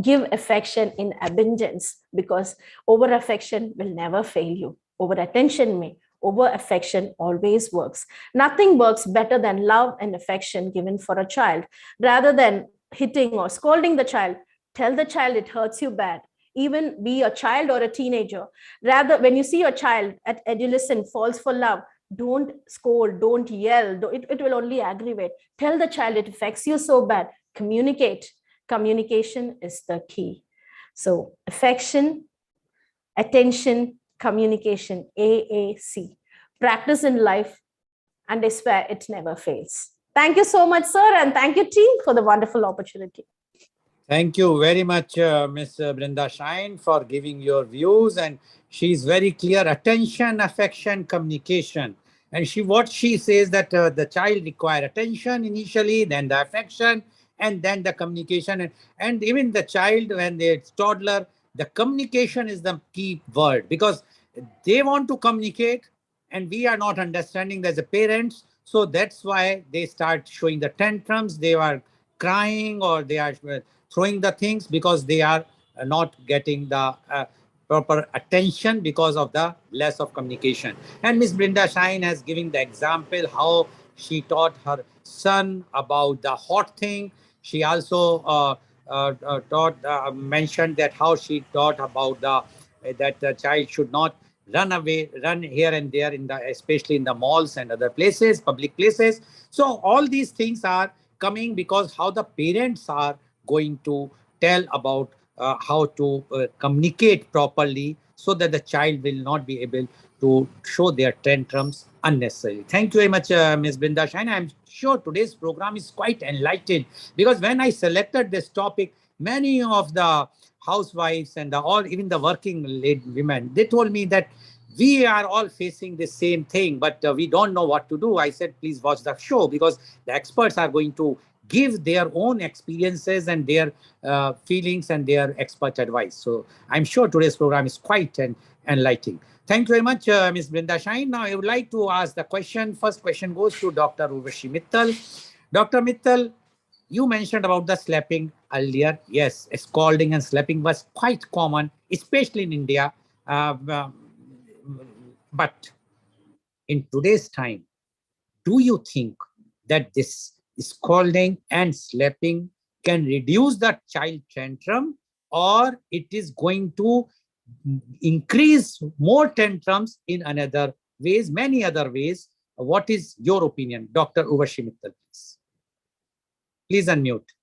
Give affection in abundance, because over affection will never fail you. Over attention may. Over affection always works. Nothing works better than love and affection given for a child. Rather than hitting or scolding the child, tell the child it hurts you bad. Even be a child or a teenager. Rather, when you see your child at adolescent falls for love, don't scold, don't yell. It will only aggravate. Tell the child it affects you so bad. Communicate. Communication is the key. So affection, attention, communication, AAC. Practice in life, and I swear it never fails. Thank you so much, sir, and thank you, team, for the wonderful opportunity. Thank you very much, Ms. Brinda Shine, for giving your views. And she's very clear: attention, affection, communication. And what she says that the child require attention initially, then the affection, and then the communication. And even the child, when they're toddler, the communication is the key word, because they want to communicate and we are not understanding as a parents. So that's why they start showing the tantrums. They are crying or they are throwing the things, because they are not getting the proper attention because of the less of communication. And Miss Brinda Shine has given the example how she taught her son about the hot thing. She also mentioned that how she taught about that the child should not run here and there especially in the malls and other places, public places. So all these things are coming because how the parents are going to tell about how to communicate properly, so that the child will not be able to show their tantrums unnecessarily. Thank you very much, Ms. Brinda Shine. I'm sure today's program is quite enlightened, because when I selected this topic, many of the housewives and even the working women, they told me that we are all facing the same thing, but we don't know what to do. I said, please watch the show, because the experts are going to give their own experiences and their feelings and their expert advice. So I'm sure today's program is quite enlightening. Thank you very much, Ms. Brinda Shine. Now I would like to ask the question. First question goes to Dr. Urvashi Mittal. Dr. Mittal, you mentioned about the slapping earlier. Yes, scolding and slapping was quite common, especially in India. But in today's time, do you think that this scolding and slapping can reduce the child tantrum, or it is going to increase more tantrums in many other ways? What is your opinion, Dr. Urvashi Mittal, please? Please unmute.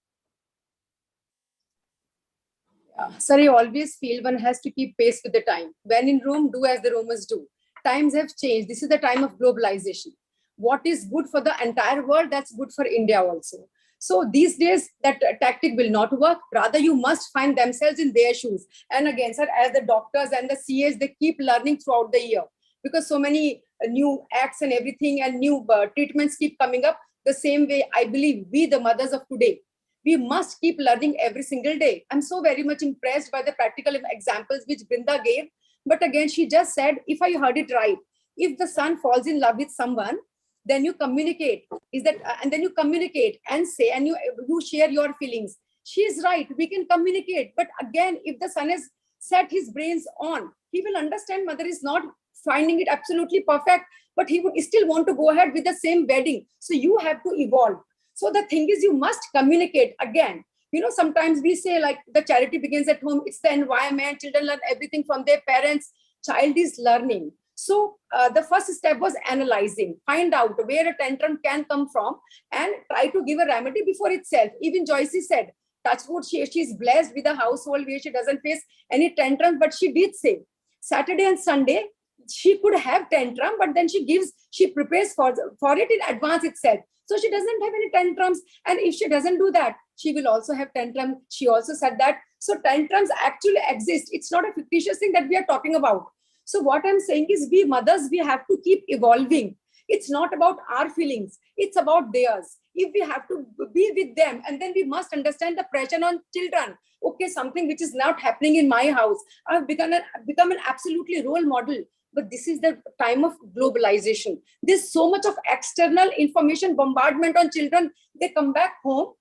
Sir, I always feel one has to keep pace with the time. When in Rome, do as the Romans do. Times have changed. This is the time of globalization. What is good for the entire world, that's good for India also. So these days, that tactic will not work. Rather, you must find themselves in their shoes. And again, sir, as the doctors and the CAs, they keep learning throughout the year, because so many new acts and everything and new treatments keep coming up. The same way, I believe we, the mothers of today, we must keep learning every single day. I'm so very much impressed by the practical examples which Brinda gave. But again, she just said, if I heard it right, if the son falls in love with someone, then you communicate. And then you communicate and say, and you share your feelings. She is right. We can communicate. But again, if the son has set his brains on, he will understand mother is not finding it absolutely perfect, but he would still want to go ahead with the same wedding. So you have to evolve. So the thing is, you must communicate. Again, sometimes we say like the charity begins at home. It's the environment. Children learn everything from their parents. Child is learning. So the first step was analyzing, find out where a tantrum can come from and try to give a remedy before itself. Even Joyce said, touch wood, she's blessed with a household where she doesn't face any tantrums, but she did say Saturday and Sunday, she could have tantrum, but then she prepares for it in advance itself. So she doesn't have any tantrums. And if she doesn't do that, she will also have tantrum. She also said that. So tantrums actually exist. It's not a fictitious thing that we are talking about. So what I'm saying is, we mothers, we have to keep evolving. It's not about our feelings. It's about theirs. If we have to be with them, and then we must understand the pressure on children. Okay, something which is not happening in my house. I've become an absolutely role model. But this is the time of globalization. There's so much of external information bombardment on children. They come back home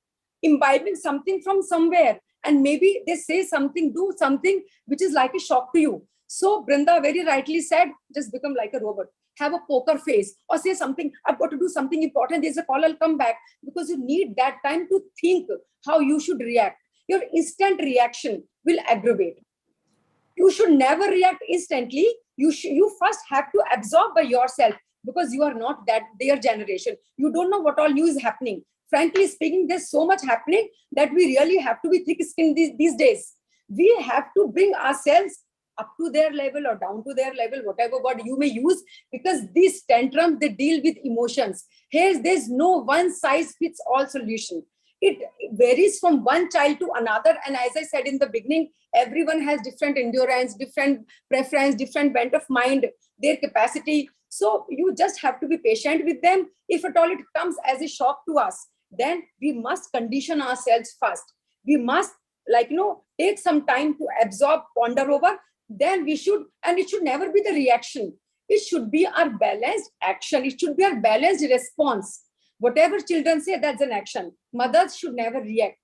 imbibing something from somewhere, and maybe they say something, do something which is like a shock to you. So Brinda very rightly said, just become like a robot. Have a poker face, or say something, I've got to do something important, there's a call, I'll come back. Because you need that time to think how you should react. Your instant reaction will aggravate. You should never react instantly. You first have to absorb by yourself, because you are not that their generation. You don't know what all new is happening. Frankly speaking, there's so much happening that we really have to be thick-skinned these days. We have to bring ourselves up to their level or down to their level, whatever word you may use, because these tantrums, they deal with emotions. There's no one size fits all solution. It varies from one child to another. And as I said in the beginning, everyone has different endurance, different preference, different bent of mind, their capacity. So you just have to be patient with them. If at all it comes as a shock to us, then we must condition ourselves first. We must, take some time to absorb, ponder over. Then we should, and it should never be the reaction. It should be our balanced action. It should be our balanced response. Whatever children say, that's an action. Mothers should never react.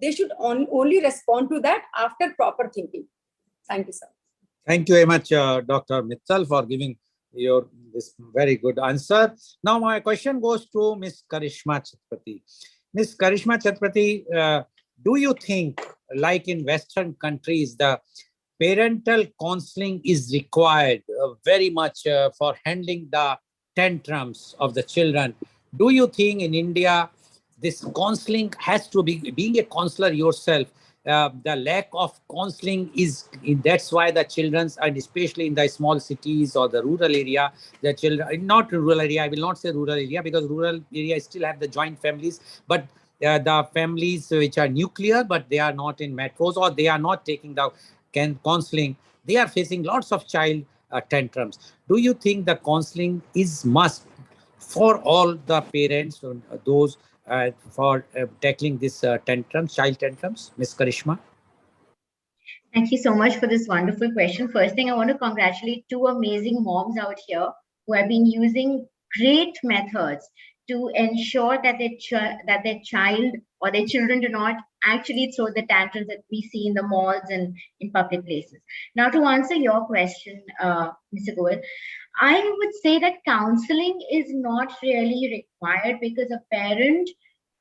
They should only respond to that after proper thinking. Thank you, sir. Thank you very much, Dr. Mittal, for giving this very good answer. Now my question goes to Ms. Karishma Chhatrapati. Ms. Karishma Chhatrapati, do you think, like in Western countries, the parental counseling is required very much for handling the tantrums of the children? Do you think in India, this counseling has to be, being a counselor yourself, the lack of counseling that's why the children, and especially in the small cities or the rural area, the children, not rural area, I will not say rural area, because rural area still have the joint families, but the families which are nuclear, but they are not in metros, or they are not taking the counseling, they are facing lots of child tantrums. Do you think the counseling is must for all the parents, those for tackling this child tantrums? Ms. Karishma? Thank you so much for this wonderful question. First thing, I want to congratulate two amazing moms out here who have been using great methods to ensure that their child or their children do not actually throw the tantrums that we see in the malls and in public places. Now, to answer your question, Mr. Goel, I would say that counseling is not really required, because a parent,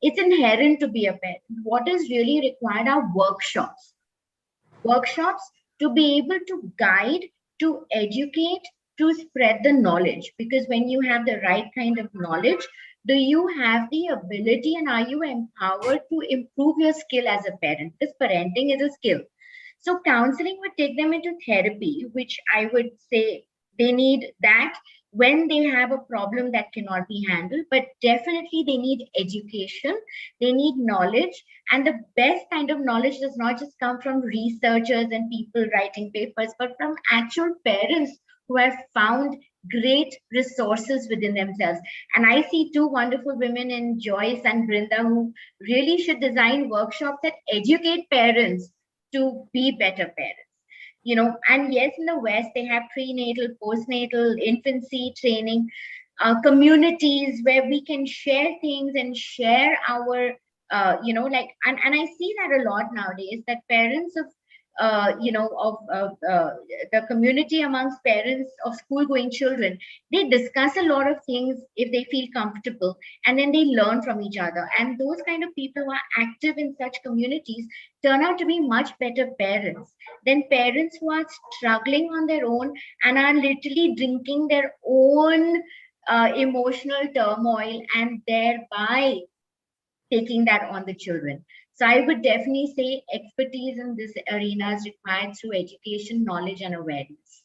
it's inherent to be a parent. What is really required are workshops to be able to guide, to educate, to spread the knowledge. Because when you have the right kind of knowledge, do you have the ability and are you empowered to improve your skill as a parent? Because parenting is a skill. So counseling would take them into therapy, which I would say they need that when they have a problem that cannot be handled, but definitely they need education, they need knowledge. And the best kind of knowledge does not just come from researchers and people writing papers, but from actual parents who have found great resources within themselves. And I see two wonderful women in Joyce and Brinda who really should design workshops that educate parents to be better parents. And yes, in the West, they have prenatal, postnatal, infancy training, communities where we can share things and share our, and I see that a lot nowadays, that parents of, the community amongst parents of school-going children, they discuss a lot of things if they feel comfortable, and then they learn from each other. And those kind of people who are active in such communities turn out to be much better parents than parents who are struggling on their own and are literally drinking their own emotional turmoil and thereby taking that on the children. So I would definitely say expertise in this arena is required through education, knowledge, and awareness.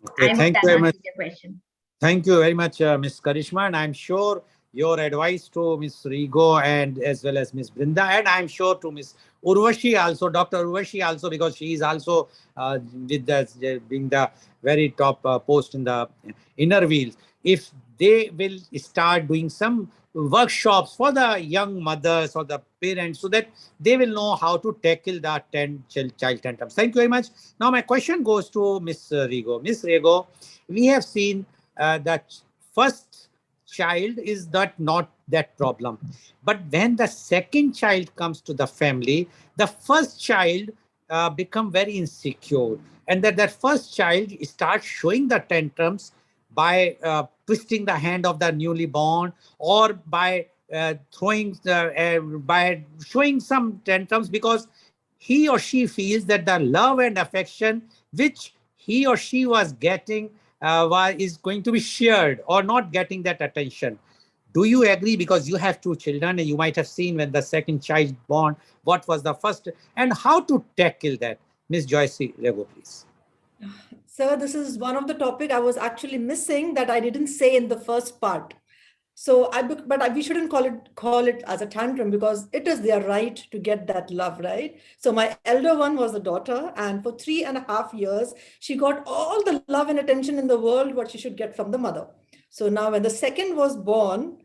Okay, I hope thank that you very much. answers your question. Thank you very much, Ms. Karishma. And I'm sure your advice to Ms. Rigo and as well as Ms. Brinda, and I'm sure to Ms. Urvashi also, Dr. Urvashi also, because she is also with the being the very top post in the inner wheels. If they will start doing some workshops for the young mothers or the parents so that they will know how to tackle the child tantrums. Thank you very much. Now my question goes to Ms. Rigo. Ms. Rigo, we have seen that first child is not that problem, but when the second child comes to the family, the first child become very insecure, and that first child starts showing the tantrums by twisting the hand of the newly born, or by by showing some tantrums because he or she feels that the love and affection which he or she was getting is going to be shared or not getting that attention. Do you agree? Because you have two children and you might have seen when the second child born, what was the first and how to tackle that. Miss Joyce Rego, please. Sir, this is one of the topic I was actually missing that I didn't say in the first part. So we shouldn't call it as a tantrum because it is their right to get that love, right? So my elder one was a daughter, and for 3.5 years, she got all the love and attention in the world what she should get from the mother. So now when the second was born,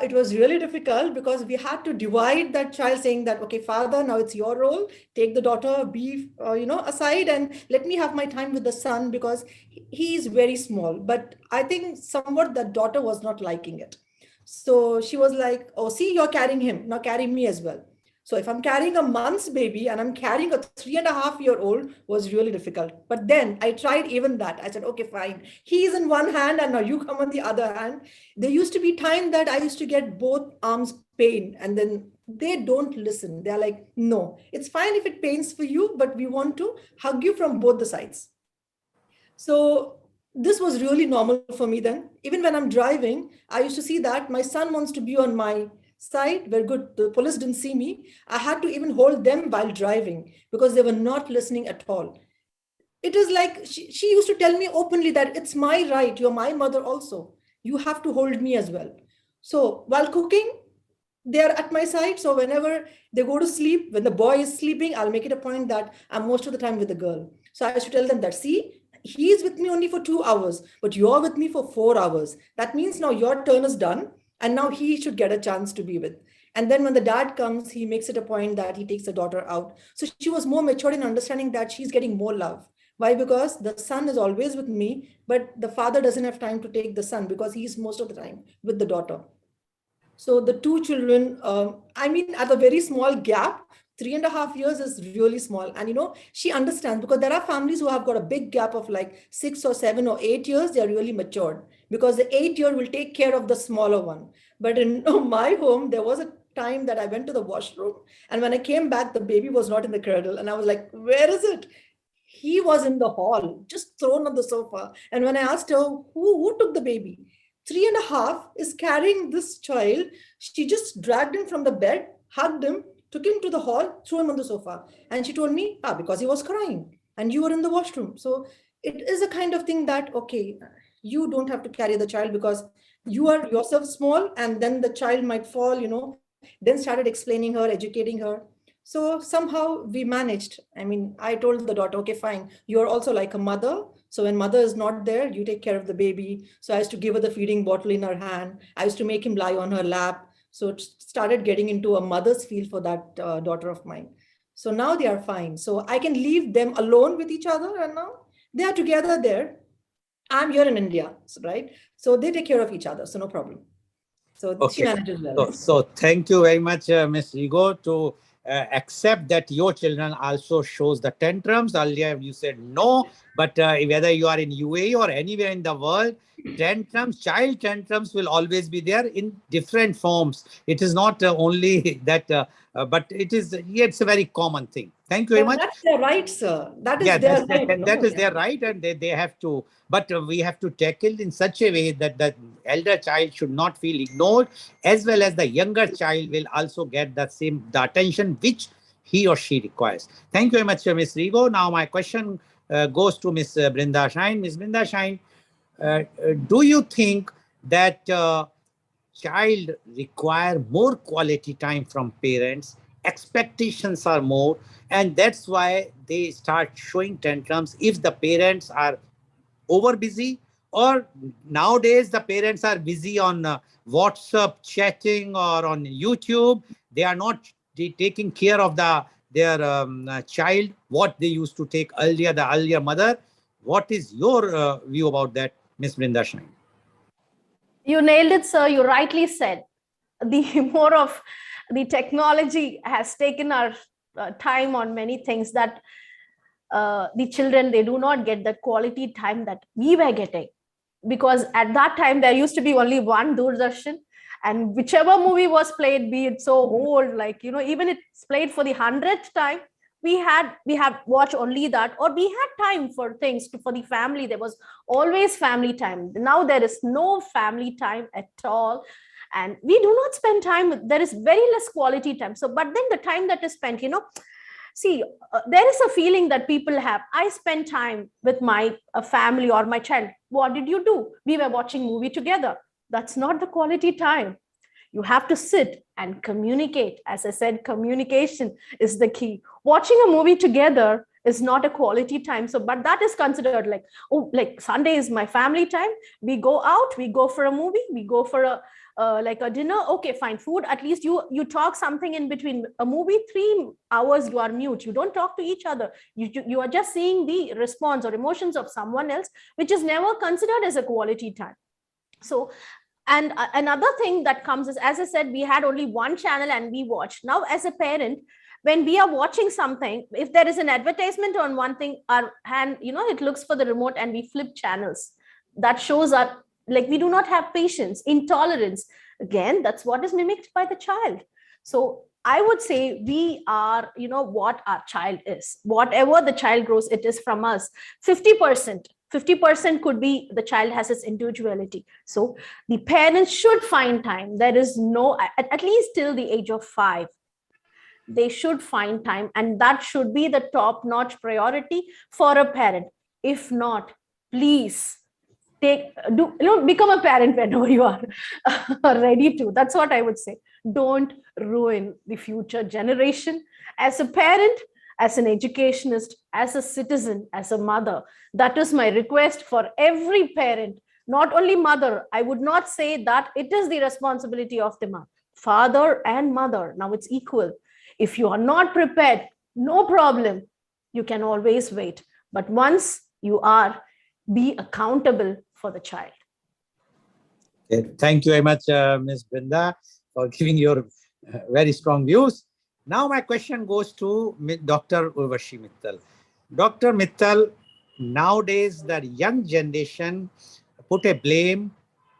it was really difficult because we had to divide that child, saying that, okay, father, now it's your role, take the daughter, be aside, and let me have my time with the son, because he is very small. But I think somewhat the daughter was not liking it. So she was like, oh, see, you're carrying him, now carry me as well. So if I'm carrying a month's baby and I'm carrying a 3.5-year-old, was really difficult. But then I tried even that. I said, okay, fine. He's in one hand and now you come on the other hand. There used to be time that I used to get both arms pain, and then they don't listen. They're like, no, it's fine if it pains for you, but we want to hug you from both the sides. So this was really normal for me then. Even when I'm driving, I used to see that my son wants to be on my side. Very good. The police didn't see me. I had to even hold them while driving because they were not listening at all. It is like she used to tell me openly that it's my right. You're my mother also. You have to hold me as well. So while cooking, they're at my side. So whenever they go to sleep, when the boy is sleeping, I'll make it a point that I'm most of the time with the girl. So I used to tell them that, see, he is with me only for 2 hours, but you're with me for 4 hours. That means now your turn is done. And now he should get a chance to be with. And then when the dad comes, he makes it a point that he takes the daughter out. So she was more matured in understanding that she's getting more love. Why? Because the son is always with me, but the father doesn't have time to take the son because he's most of the time with the daughter. So the two children, I mean, at a very small gap, 3.5 years is really small. And, she understands, because there are families who have got a big gap of like 6 or 7 or 8 years. They're really matured because the 8-year will take care of the smaller one. But in my home, there was a time that I went to the washroom, and when I came back, the baby was not in the cradle. And I was like, where is it? He was in the hall, just thrown on the sofa. And when I asked her, who took the baby? 3.5 is carrying this child. She just dragged him from the bed, hugged him, took him to the hall, threw him on the sofa. And she told me, because he was crying and you were in the washroom. So it is a kind of thing that, okay, you don't have to carry the child because you are yourself small, and then the child might fall, then started explaining her, educating her. So somehow we managed. I mean, I told the daughter, okay, fine. You're also like a mother. So when mother is not there, you take care of the baby. So I used to give her the feeding bottle in her hand. I used to make him lie on her lap. So it started getting into a mother's feel for that daughter of mine. So now they are fine. So I can leave them alone with each other, and now they are together there. I'm here in India, right? So they take care of each other. So no problem. So Okay. she manages well. So thank you very much, Ms. Rigo, to accept that your children also shows the tantrums. Earlier you said no, but whether you are in UAE or anywhere in the world, child tantrums will always be there in different forms. It is not only that, but it's a very common thing. Thank you very much. That's their right, sir. That is Yeah, their right. that is their right, and they have to, but we have to tackle in such a way that the elder child should not feel ignored, as well as the younger child will also get the attention which he or she requires. Thank you very much, Ms. Rigo. Now my question goes to Miss Brinda Shine. Miss Brinda Shine, do you think that child require more quality time from parents? Expectations are more, and that's why they start showing tantrums if the parents are over busy, or nowadays the parents are busy on WhatsApp chatting or on YouTube. They are not taking care of their child what they used to take earlier, the earlier mother. What is your view about that, Miss Brinda Shine? You nailed it, sir. You rightly said. The more of the technology has taken our time on many things that the children, they do not get the quality time that we were getting, because at that time there used to be only one Doordarshan, and whichever movie was played, be it so old, like, you know, even it's played for the 100th time, we had watched only that, or we had time for things for the family. There was always family time. Now there is no family time at all, and we do not spend time. There is very less quality time. So but then the time that is spent, you know, see, there is a feeling that people have. I spend time with my family or my child. What did you do? We were watching movie together. That's not the quality time. You have to sit and communicate. As I said, communication is the key. Watching a movie together is not a quality time. So, but that is considered like, oh, like Sunday is my family time. We go out, we go for a movie, we go for a like a dinner. Okay, fine, food. At least you talk something in between. A movie, 3 hours you are mute. You don't talk to each other. You are just seeing the response or emotions of someone else, which is never considered as a quality time. So, and another thing that comes is, as I said, we had only one channel and we watched. Now, as a parent, when we are watching something, if there is an advertisement on one thing, our hand, you know, it looks for the remote and we flip channels. That shows our, like, we do not have patience, intolerance. Again, that's what is mimicked by the child. So I would say we are, you know, what our child is. Whatever the child grows, it is from us. 50% could be the child has its individuality. So the parents should find time. There is no, at least till the age of 5, they should find time, and that should be the top-notch priority for a parent. If not, please become a parent whenever you are ready to. That's what I would say. Don't ruin the future generation. As a parent, as an educationist, as a citizen, as a mother, that is my request for every parent. Not only mother, I would not say that it is the responsibility of the mother, father and mother. Now it's equal. If you are not prepared, no problem. You can always wait. But once you are, be accountable for the child. Okay. Thank you very much, Ms. Brinda, for giving your very strong views. Now my question goes to Dr. Urvashi Mittal. Dr. Mittal, nowadays the young generation put a blame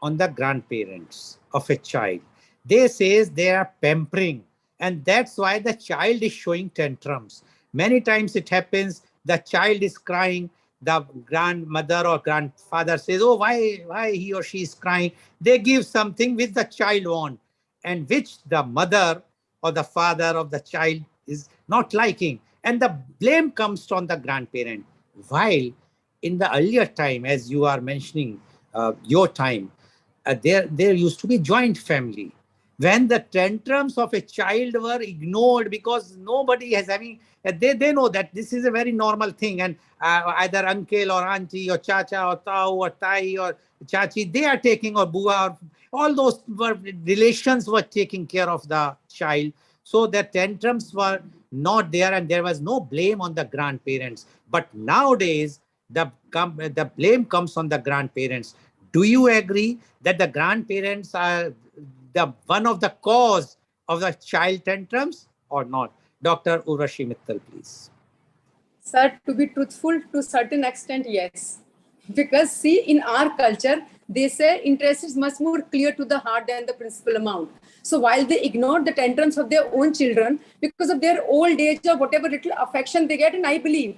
on the grandparents of a child. They say they are pampering, and that's why the child is showing tantrums. Many times it happens, the child is crying, the grandmother or grandfather says, oh, why he or she is crying? They give something which the child wants, and which the mother or the father of the child is not liking. And the blame comes on the grandparent. While in the earlier time, as you are mentioning, your time, there used to be joint family. When the tantrums of a child were ignored because nobody has having, they know that this is a very normal thing, and either uncle or auntie or chacha or tau or tai or chachi, they are taking, or bua, or all those relations were taking care of the child. So the tantrums were not there, and there was no blame on the grandparents. But nowadays, the blame comes on the grandparents. Do you agree that the grandparents are the one of the cause of the child tantrums or not? Dr. Urvashi Mittal, please. Sir, to be truthful, to certain extent, yes. Because see, in our culture, they say interest is much more clear to the heart than the principal amount. So while they ignore the tantrums of their own children because of their old age or whatever little affection they get, and I believe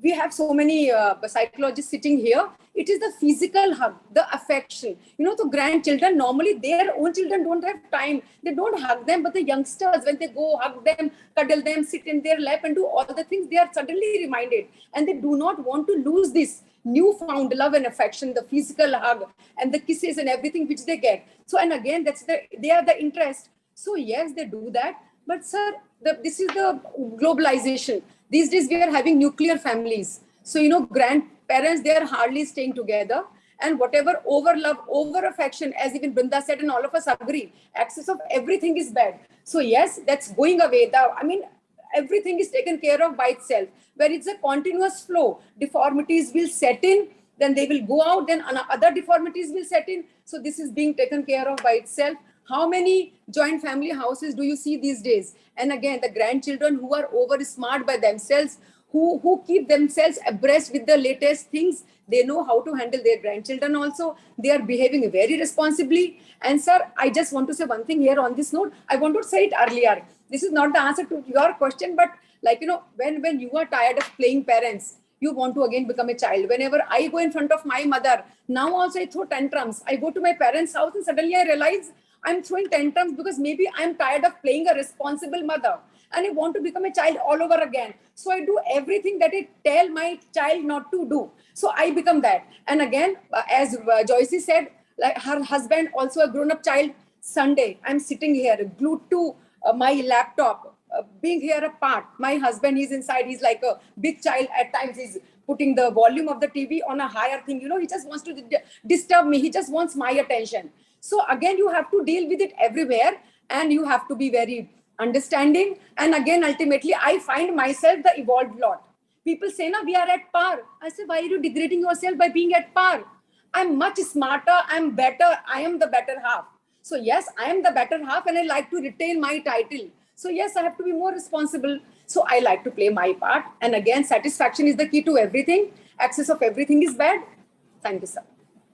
we have so many psychologists sitting here. It is the physical hug, the affection. You know, the grandchildren, normally their own children don't have time. They don't hug them, but the youngsters, when they go hug them, cuddle them, sit in their lap and do all the things, they are suddenly reminded. And they do not want to lose this newfound love and affection, the physical hug and the kisses and everything which they get. So, and again, they are the interest. So yes, they do that. But sir, this is the globalization. These days we are having nuclear families. So, you know, grandparents, they are hardly staying together. And whatever over love, over affection, as even Brinda said, and all of us agree, excess of everything is bad. So yes, that's going away. Everything is taken care of by itself. Where it's a continuous flow, deformities will set in, then they will go out, then other deformities will set in. So this is being taken care of by itself. How many joint family houses do you see these days? And again, the grandchildren who are over smart by themselves, who keep themselves abreast with the latest things, they know how to handle their grandchildren also. They are behaving very responsibly. And sir, I just want to say one thing here on this note. I want to say it earlier. This is not the answer to your question, but like, you know, when you are tired of playing parents, you want to again become a child. Whenever I go in front of my mother, now also I throw tantrums. I go to my parents' house and suddenly I realize I'm throwing tantrums because maybe I'm tired of playing a responsible mother and I want to become a child all over again. So I do everything that I tell my child not to do. So I become that. And again, as Joycey said, like her husband, also a grown-up child, Sunday, I'm sitting here glued to my laptop, being here apart. My husband, he's inside, he's like a big child. At times he's putting the volume of the TV on a higher thing. You know, he just wants to disturb me. He just wants my attention. So again, you have to deal with it everywhere and you have to be very understanding. And again, ultimately, I find myself the evolved lot. People say, "Na, we are at par." I say, why are you degrading yourself by being at par? I'm much smarter. I'm better. I am the better half. So yes, I am the better half and I like to retain my title. So yes, I have to be more responsible. So I like to play my part. And again, satisfaction is the key to everything. Excess of everything is bad. Thank you, sir.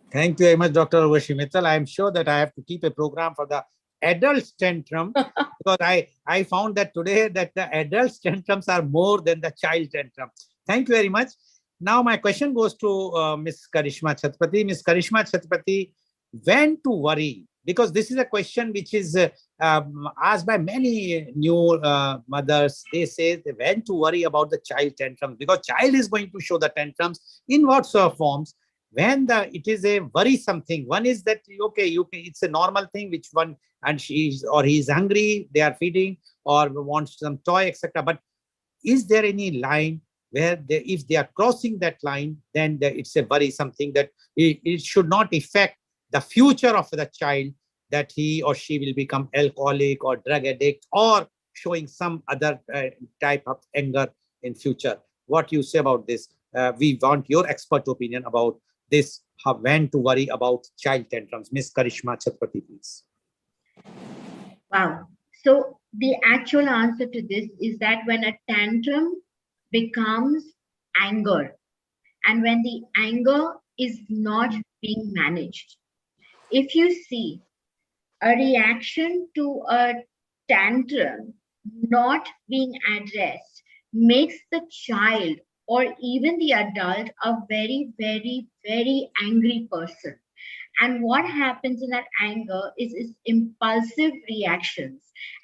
Thank you very much, Dr. Urvashi Mittal. I am sure that I have to keep a program for the adult tantrum because I found that today that the adult tantrums are more than the child tantrum. Thank you very much. Now my question goes to Ms. Karishma Chhatrapati. Ms. Karishma Chhatrapati, when to worry? Because this is a question which is asked by many new mothers. They say when to worry about the child tantrums because child is going to show the tantrums in what sort of forms. When it is a worrisome thing, one is that okay, it's a normal thing which one and she or he is hungry, they are feeding or wants some toy, etc. But is there any line where if they are crossing that line, then it's a worrisome thing that it should not affect the future of the child, that he or she will become alcoholic or drug addict or showing some other type of anger in future? What you say about this? We want your expert opinion about this, when to worry about child tantrums. Ms. Karishma Chhatrapati, please. Wow. So the actual answer to this is that when a tantrum becomes anger, and when the anger is not being managed, if you see a reaction to a tantrum not being addressed makes the child or even the adult a very, very, very angry person. And what happens in that anger is impulsive reactions.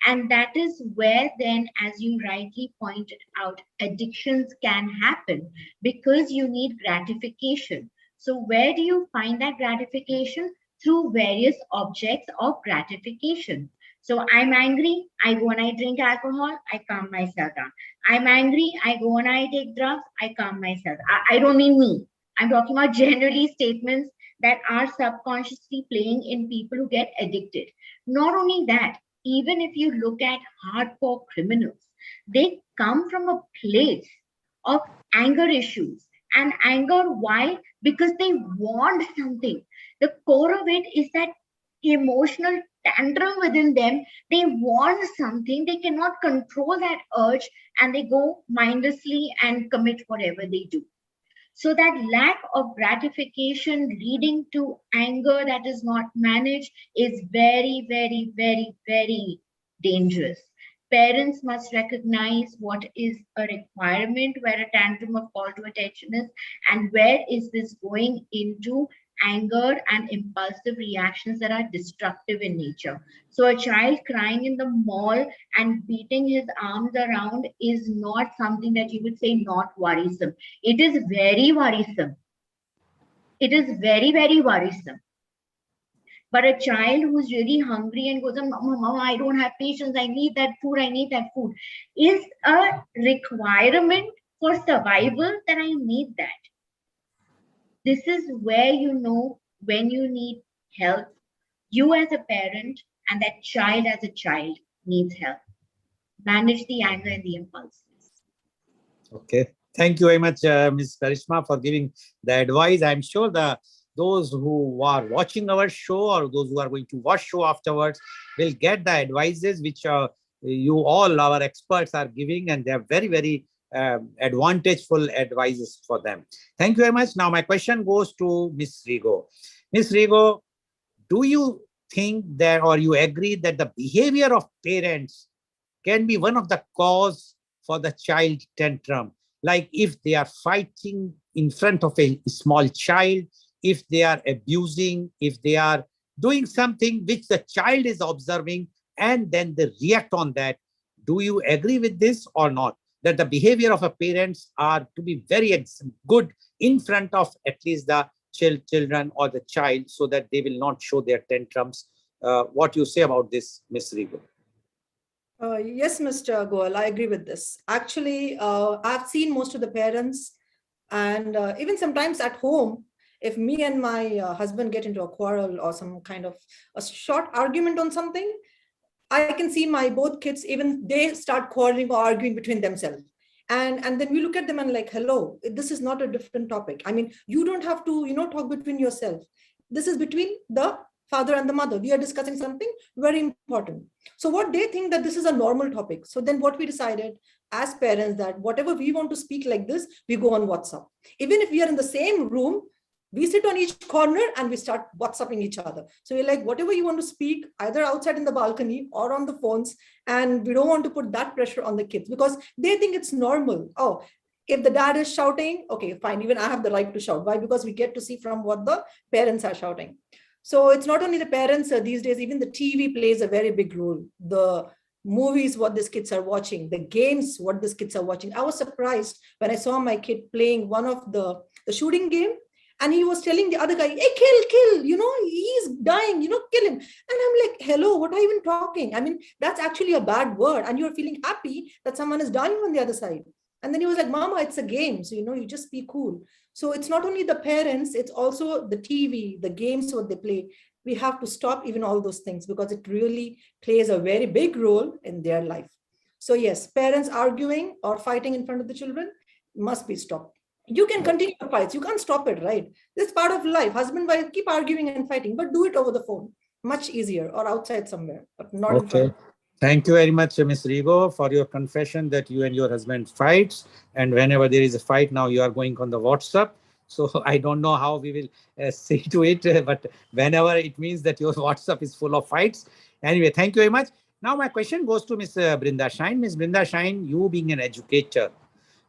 And that is where then, as you rightly pointed out, addictions can happen because you need gratification. So where do you find that gratification? Through various objects of gratification. So I'm angry, I go and I drink alcohol, I calm myself down. I'm angry, I go and I take drugs, I calm myself. I don't mean me. I'm talking about generally statements that are subconsciously playing in people who get addicted. Not only that, even if you look at hardcore criminals, they come from a place of anger issues. And anger, why? Because they want something. The core of it is that emotional tantrum within them. They want something, they cannot control that urge, and they go mindlessly and commit whatever they do. So that lack of gratification leading to anger that is not managed is very, very, very, very dangerous. Parents must recognize what is a requirement, where a tantrum of call to attention is, and where is this going into anger and impulsive reactions that are destructive in nature. So a child crying in the mall and beating his arms around is not something that you would say not worrisome. It is very worrisome. It is very, very worrisome. But a child who's really hungry and goes, Mama, Mama, I don't have patience, I need that food, I need that food, is a requirement for survival that I need that. This is where you know when you need help. You as a parent and that child as a child needs help. Manage the anger and the impulses. Okay. Thank you very much, Ms. Karishma, for giving the advice. I'm sure those who are watching our show or those who are going to watch show afterwards will get the advices which you all, our experts, are giving, and they are very, very advantageful advices for them. Thank you very much. Now, my question goes to Ms. Rigo. Ms. Rigo, do you think that, or you agree that the behavior of parents can be one of the cause for the child tantrum? Like if they are fighting in front of a small child, if they are abusing, if they are doing something which the child is observing and then they react on that. Do you agree with this or not? That the behavior of a parents are to be very good in front of at least the children or the child so that they will not show their tantrums. What you say about this, Ms. Rigo? Yes, Mr. Goel, I agree with this. Actually, I've seen most of the parents, and even sometimes at home, if me and my husband get into a quarrel or some kind of a short argument on something, I can see my both kids, even they start quarreling or arguing between themselves. And then we look at them and like, hello, this is not a different topic. I mean, you don't have to, talk between yourself. This is between the father and the mother. We are discussing something very important. So what they think that this is a normal topic. So then what we decided as parents that whatever we want to speak like this, we go on WhatsApp. Even if we are in the same room, we sit on each corner and we start WhatsApping each other. So we're like, whatever you want to speak, either outside in the balcony or on the phones. And we don't want to put that pressure on the kids because they think it's normal. Oh, if the dad is shouting, okay, fine. Even I have the right to shout. Why? Because we get to see from what the parents are shouting. So it's not only the parents these days, even the TV plays a very big role. The movies, what these kids are watching, the games, what these kids are watching. I was surprised when I saw my kid playing one of the shooting game. And he was telling the other guy, hey, kill, he's dying, kill him. And I'm like, hello, what are you even talking? I mean, that's actually a bad word. And you're feeling happy that someone is dying on the other side. And then he was like, Mama, it's a game. So, you just be cool. So it's not only the parents, it's also the TV, the games, what they play. We have to stop even all those things because it really plays a very big role in their life. So yes, parents arguing or fighting in front of the children must be stopped. You can continue your fights. You can't stop it, right? This is part of life. Husband, wife, keep arguing and fighting, but do it over the phone. Much easier or outside somewhere, but not in front. Thank you very much, Ms. Rigo, for your confession that you and your husband fights. And whenever there is a fight, now you are going on the WhatsApp. So I don't know how we will see to it, but whenever it means that your WhatsApp is full of fights. Anyway, thank you very much. Now my question goes to Ms. Brinda Shine. Ms. Brinda Shine, you being an educator,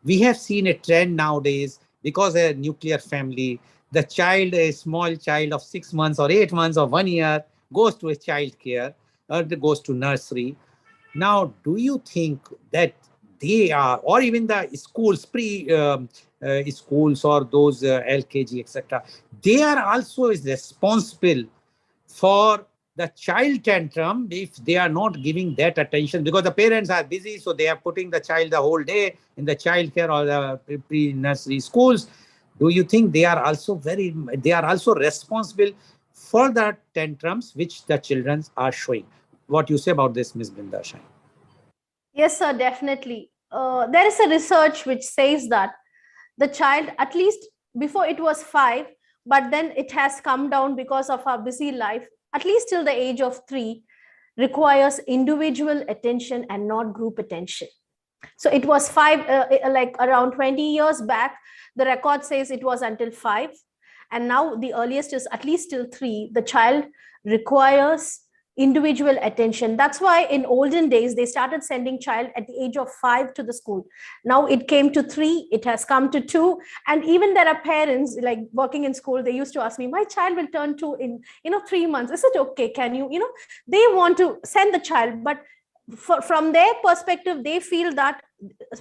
we have seen a trend nowadays because a nuclear family, the child, a small child of 6 months or 8 months or 1 year goes to a child care or goes to nursery. Now, do you think that they are, or even the schools, schools or those LKG, etc., they are also responsible for the child tantrum if they are not giving that attention because the parents are busy, so they are putting the child the whole day in the child care or the pre-nursery schools. Do you think they are also responsible for the tantrums which the children are showing? What you say about this, Ms. Brinda Shine? Yes, sir, definitely. There is a research which says that the child, at least before it was 5, but then it has come down because of our busy life, at least till the age of 3, requires individual attention and not group attention. So it was 5, like around 20 years back, the record says it was until 5. And now the earliest is at least till 3. The child requires individual attention. That's why in olden days, they started sending child at the age of 5 to the school. Now it came to 3, it has come to 2. And even there are parents like working in school, they used to ask me, my child will turn 2 in, 3 months. Is it okay? Can you, they want to send the child, but from their perspective, they feel that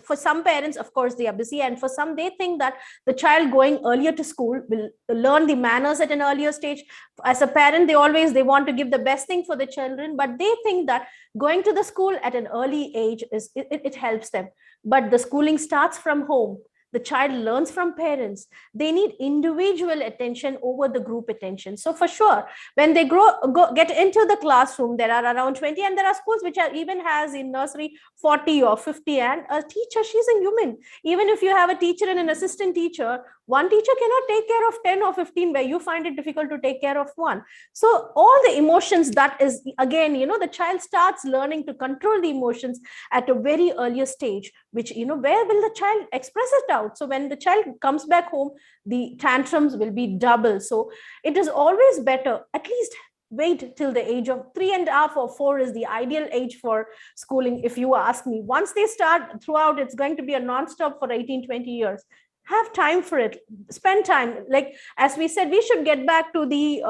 for some parents, of course, they are busy, and for some, they think that the child going earlier to school will learn the manners at an earlier stage. As a parent, they want to give the best thing for the children, but they think that going to the school at an early age it helps them. But the schooling starts from home. The child learns from parents. They need individual attention over the group attention. So for sure, when they get into the classroom, there are around 20, and there are schools which are even has in nursery 40 or 50, and a teacher, she's a human. Even if you have a teacher and an assistant teacher, one teacher cannot take care of 10 or 15 where you find it difficult to take care of one. So all the emotions, that is, again, the child starts learning to control the emotions at a very earlier stage, which, where will the child express it out? So when the child comes back home, the tantrums will be double. So it is always better, at least wait till the age of 3.5 or 4 is the ideal age for schooling, if you ask me. Once they start throughout, it's going to be a non-stop for 18-20 years. Have time for it, spend time. Like, as we said, we should get back to the,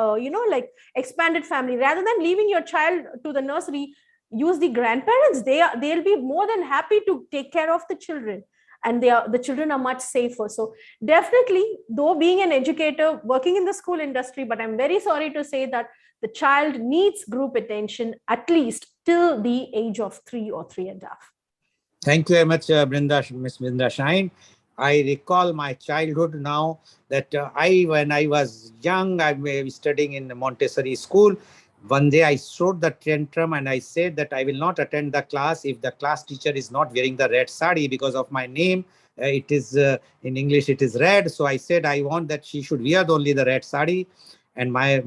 expanded family. Rather than leaving your child to the nursery, use the grandparents. They'll be more than happy to take care of the children. And the children are much safer. So definitely, though being an educator, working in the school industry, but I'm very sorry to say that the child needs group attention at least till the age of 3 or 3.5. Thank you very much, Miss Brinda Shine. I recall my childhood now that when I was young, I was studying in Montessori school. One day I showed the tantrum and I said that I will not attend the class if the class teacher is not wearing the red sari because of my name. It is in English, it is red. So I said I want that she should wear only the red sari. And my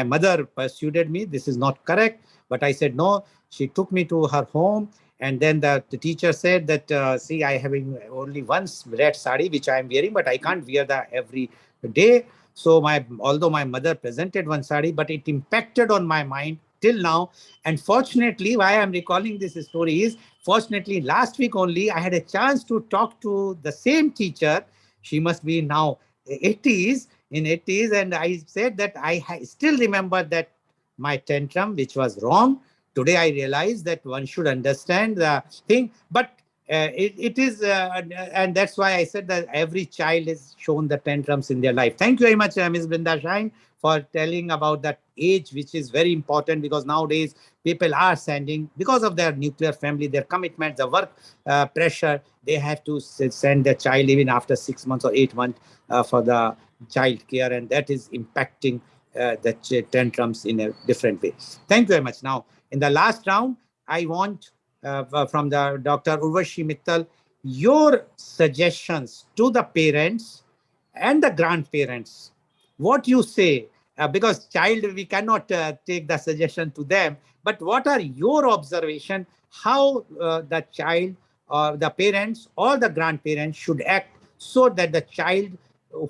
mother persuaded me, this is not correct. But I said no. She took me to her home. And then the teacher said that, see, I having only one red sari, which I am wearing, but I can't wear that every day. So although my mother presented one sari, but it impacted on my mind till now. And fortunately, why I'm recalling this story is, fortunately, last week only, I had a chance to talk to the same teacher. She must be now 80s, and I said that I still remember that my tantrum, which was wrong. Today, I realize that one should understand the thing, but it is, and that's why I said that every child is shown the tantrums in their life. Thank you very much, Ms. Brinda Shine, for telling about that age, which is very important, because nowadays people are sending, because of their nuclear family, their commitments, the work pressure, they have to send their child even after 6 months or 8 months for the child care, and that is impacting the tantrums in a different way. Thank you very much. Now, in the last round, I want from the Dr. Urvashi Mittal, your suggestions to the parents and the grandparents. What you say, because child, we cannot take the suggestion to them, but what are your observation, how the child or the parents or the grandparents should act so that the child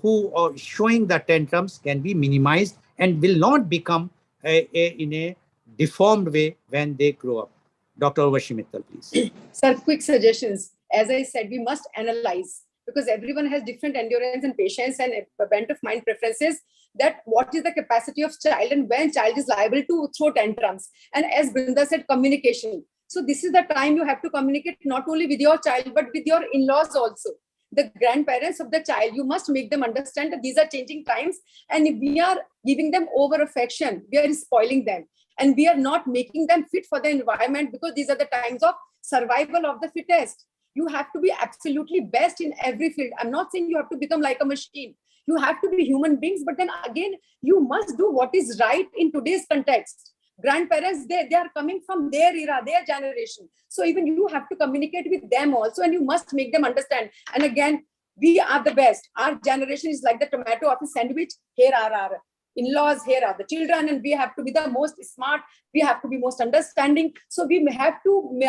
who are showing the tantrums can be minimized and will not become in a deformed way when they grow up. Dr. Urvashi Mittal, please. Sir, quick suggestions. As I said, we must analyze, because everyone has different endurance and patience and bent of mind preferences, that what is the capacity of child and when child is liable to throw tantrums. And as Brinda said, communication. So this is the time you have to communicate not only with your child, but with your in-laws also. The grandparents of the child, you must make them understand that these are changing times. And if we are giving them over affection, we are spoiling them. And we are not making them fit for the environment, because these are the times of survival of the fittest. You have to be absolutely best in every field. I'm not saying you have to become like a machine. You have to be human beings, but then again, you must do what is right in today's context. Grandparents, they are coming from their era, their generation. So even you have to communicate with them also, and you must make them understand. And again, we are the best. Our generation is like the tomato of a sandwich. Here are our in-laws, here are the children, and we have to be the most smart, we have to be most understanding. So we have to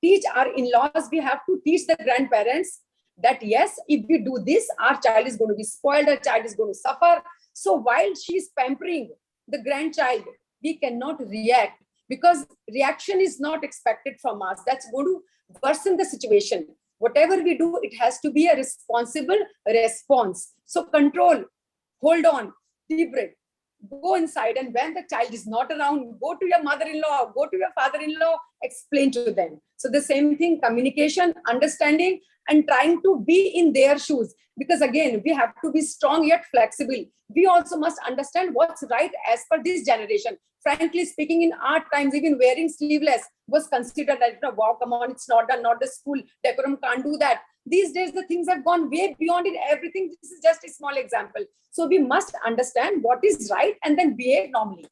teach our in-laws, we have to teach the grandparents that yes, if we do this, our child is going to be spoiled, our child is going to suffer. So while she is pampering the grandchild, we cannot react. because reaction is not expected from us. That's going to worsen the situation. Whatever we do, it has to be a responsible response. So control, hold on, deep breath, go inside. And when the child is not around, go to your mother-in-law, go to your father-in-law, explain to them. So the same thing, communication, understanding, and trying to be in their shoes. Because again, we have to be strong yet flexible. We also must understand what's right as per this generation. Frankly speaking, in our times, even wearing sleeveless was considered that, wow, come on, it's not done, not the school, decorum can't do that. These days, the things have gone way beyond it. Everything, this is just a small example. So we must understand what is right and then behave normally.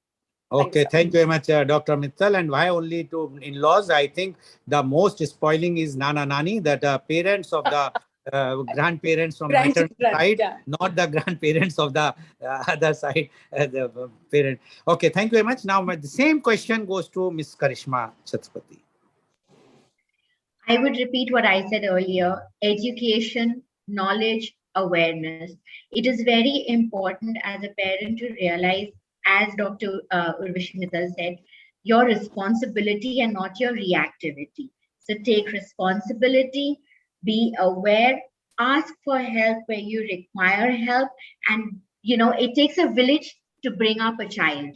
Okay, thank you very much, Dr. Mittal. And why only to in-laws? I think the most spoiling is Nana Nani, that parents of the grandparents from maternal side, yeah. not the grandparents of the other side, the parent. Okay, thank you very much. Now, the same question goes to Ms. Karishma Chhatrapati. I would repeat what I said earlier: education, knowledge, awareness. It is very important as a parent to realize, as Dr. Urvashi Mittal said, your responsibility and not your reactivity. So take responsibility, be aware, ask for help where you require help. And, it takes a village to bring up a child.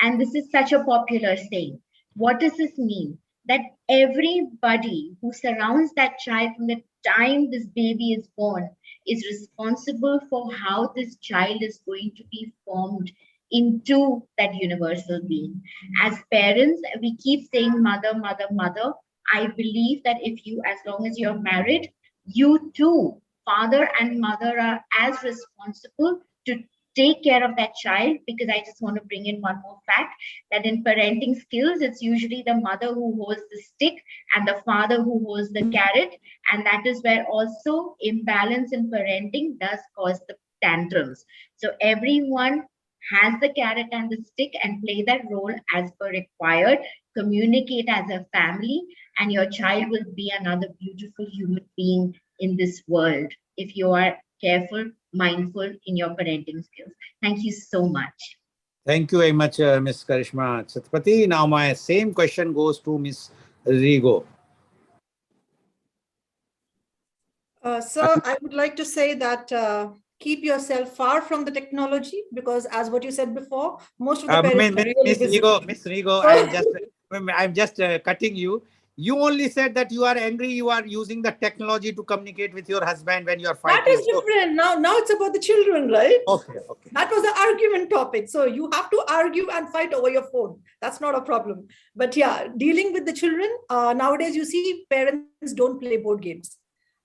And this is such a popular saying. What does this mean? That everybody who surrounds that child from the time this baby is born is responsible for how this child is going to be formed into that universal being. As parents, we keep saying mother, mother, mother. I believe that as long as you're married, you too, father and mother, are as responsible to take care of that child. Because I just want to bring in one more fact, that in parenting skills, it's usually the mother who holds the stick and the father who holds the carrot. And that is where also imbalance in parenting does cause the tantrums. So everyone has the carrot and the stick and play that role as per required. Communicate as a family, and your child will be another beautiful human being in this world if you are careful, mindful in your parenting skills. Thank you so much. Thank you very much, Ms. Karishma Chhatrapati. Now, my same question goes to Ms. Rigo. Sir, I would like to say that keep yourself far from the technology, because as what you said before, most of the parents are really busy. Ms. Rigo, I'm just cutting you. You only said that you are angry, you are using the technology to communicate with your husband when you are fighting. That is different. Now it's about the children, right? Okay. That was the argument topic. So you have to argue and fight over your phone. That's not a problem. But yeah, dealing with the children, nowadays you see parents don't play board games.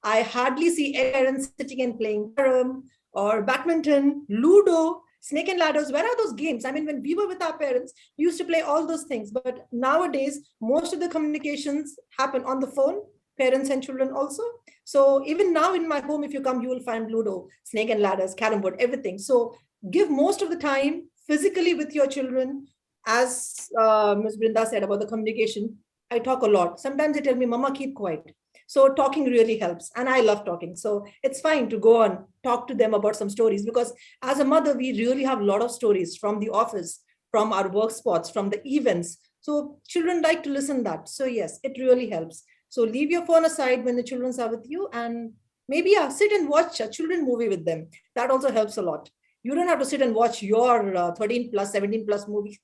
I hardly see parents sitting and playing carom or badminton, Ludo, snake and ladders. Where are those games? I mean, when we were with our parents, we used to play all those things. But nowadays, most of the communications happen on the phone, parents and children also. So even now in my home, if you come, you will find Ludo, snake and ladders, carom board, everything. So give most of the time physically with your children. As Ms. Brinda said about the communication, I talk a lot. Sometimes they tell me, Mama, keep quiet. So talking really helps. And I love talking. So it's fine to go on, talk to them about some stories, because as a mother, we really have a lot of stories from the office, from our work spots, from the events. So children like to listen to that. So yes, it really helps. So leave your phone aside when the children are with you, and maybe sit and watch a children movie with them. That also helps a lot. You don't have to sit and watch your 13 plus, 17 plus movies.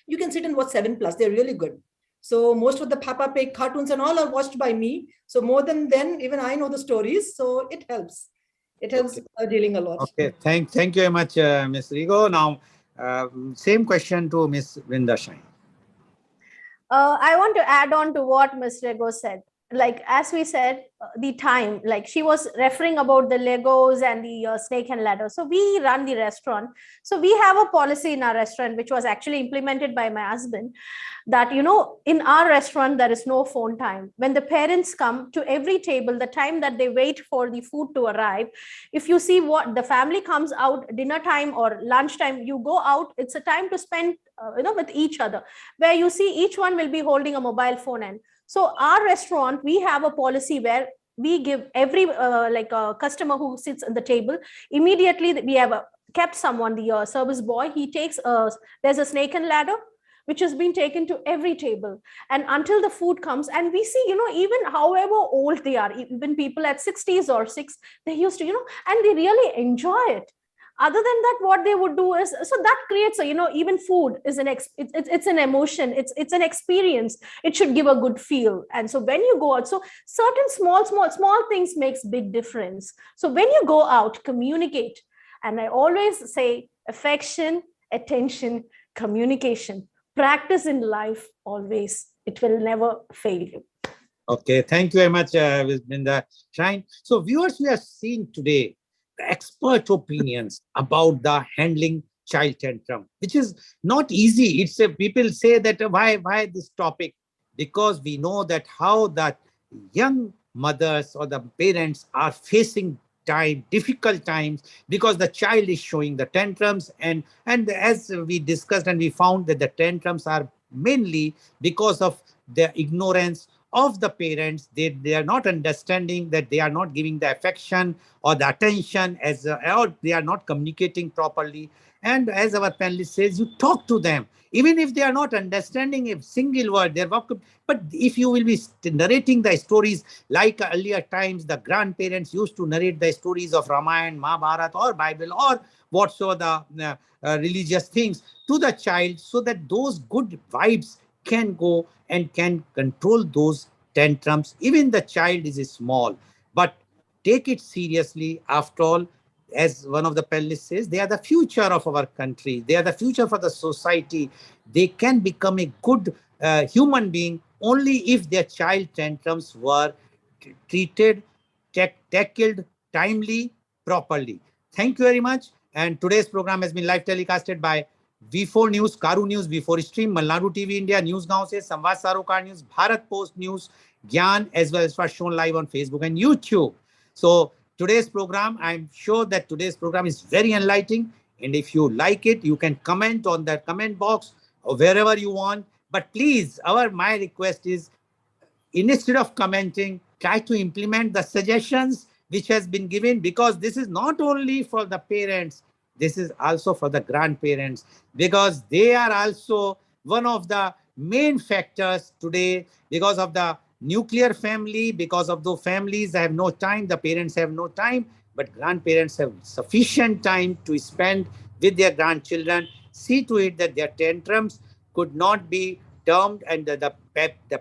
You can sit and watch 7 plus. They're really good. So most of the Peppa Pig cartoons and all are watched by me. So more than then, even I know the stories. So it helps. It helps dealing a lot. Okay, thank you very much, Ms. Rigo. Now, same question to Ms. Vrinda Shine. I want to add on to what Ms. Rigo said. Like, as we said, the time, like she was referring about the Legos and the snake and ladder. So we run the restaurant. So we have a policy in our restaurant, which was actually implemented by my husband, that, in our restaurant, there is no phone time. When the parents come to every table, the time that they wait for the food to arrive, if you see what the family comes out, dinner time or lunch time, you go out, it's a time to spend, with each other, where you see each one will be holding a mobile phone. And so our restaurant, we have a policy where we give every customer who sits at the table, immediately we have kept someone, the service boy, he takes there's a snake and ladder. which has been taken to every table, and until the food comes, and we see, even however old they are, even people at 60s or 6, they used to, and they really enjoy it. Other than that, what they would do is, so that creates a, even food is it's an emotion, it's an experience. It should give a good feel. And so when you go out, so certain small things makes big difference. So when you go out, communicate. And I always say affection, attention, communication, practice in life always. It will never fail you. Okay, thank you very much, Ms. Brinda Shine. So viewers, we are seeing today the expert opinions about the handling child tantrum, which is not easy. It's people say that why this topic? Because we know that how that young mothers or the parents are facing difficult times because the child is showing the tantrums, and as we discussed and we found that the tantrums are mainly because of the ignorance of the parents. They are not understanding, that they are not giving the affection or the attention, or they are not communicating properly. And as our panelist says, you talk to them even if they are not understanding a single word. But if you will be narrating the stories like earlier times, the grandparents used to narrate the stories of Ramayana, Mahabharata, or Bible, or whatsoever the religious things to the child, so that those good vibes can go and can control those tantrums. Even the child is small, but take it seriously. After all, as one of the panelists says, they are the future of our country. They are the future for the society. They can become a good human being only if their child tantrums were treated, tackled timely, properly. Thank you very much. And today's program has been live telecasted by V4 News, Karu News, V4 Stream, Malnadu TV India, News Gaon se, Samvad Sarokar News, Bharat Post News, Gyan, as well as was shown live on Facebook and YouTube. So today's program, I'm sure that today's program is very enlightening. And if you like it, you can comment on that comment box or wherever you want. But please, my request is, instead of commenting, try to implement the suggestions which has been given, because this is not only for the parents, this is also for the grandparents, because they are also one of the main factors today, because of the nuclear family, because of those families have no time, the parents have no time, but grandparents have sufficient time to spend with their grandchildren. See to it that their tantrums could not be termed and the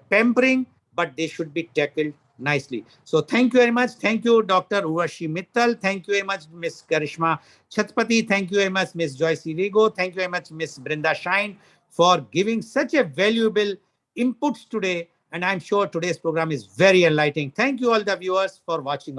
pampering, but they should be tackled nicely. So thank you very much. Thank you, Dr. Urvashi Mittal. Thank you very much, Ms. Karishma Chhatpati. Thank you very much, Ms. Joyce Rigo. Thank you very much, Ms. Brinda Shine, for giving such a valuable inputs today. And I'm sure today's program is very enlightening. Thank you all the viewers for watching our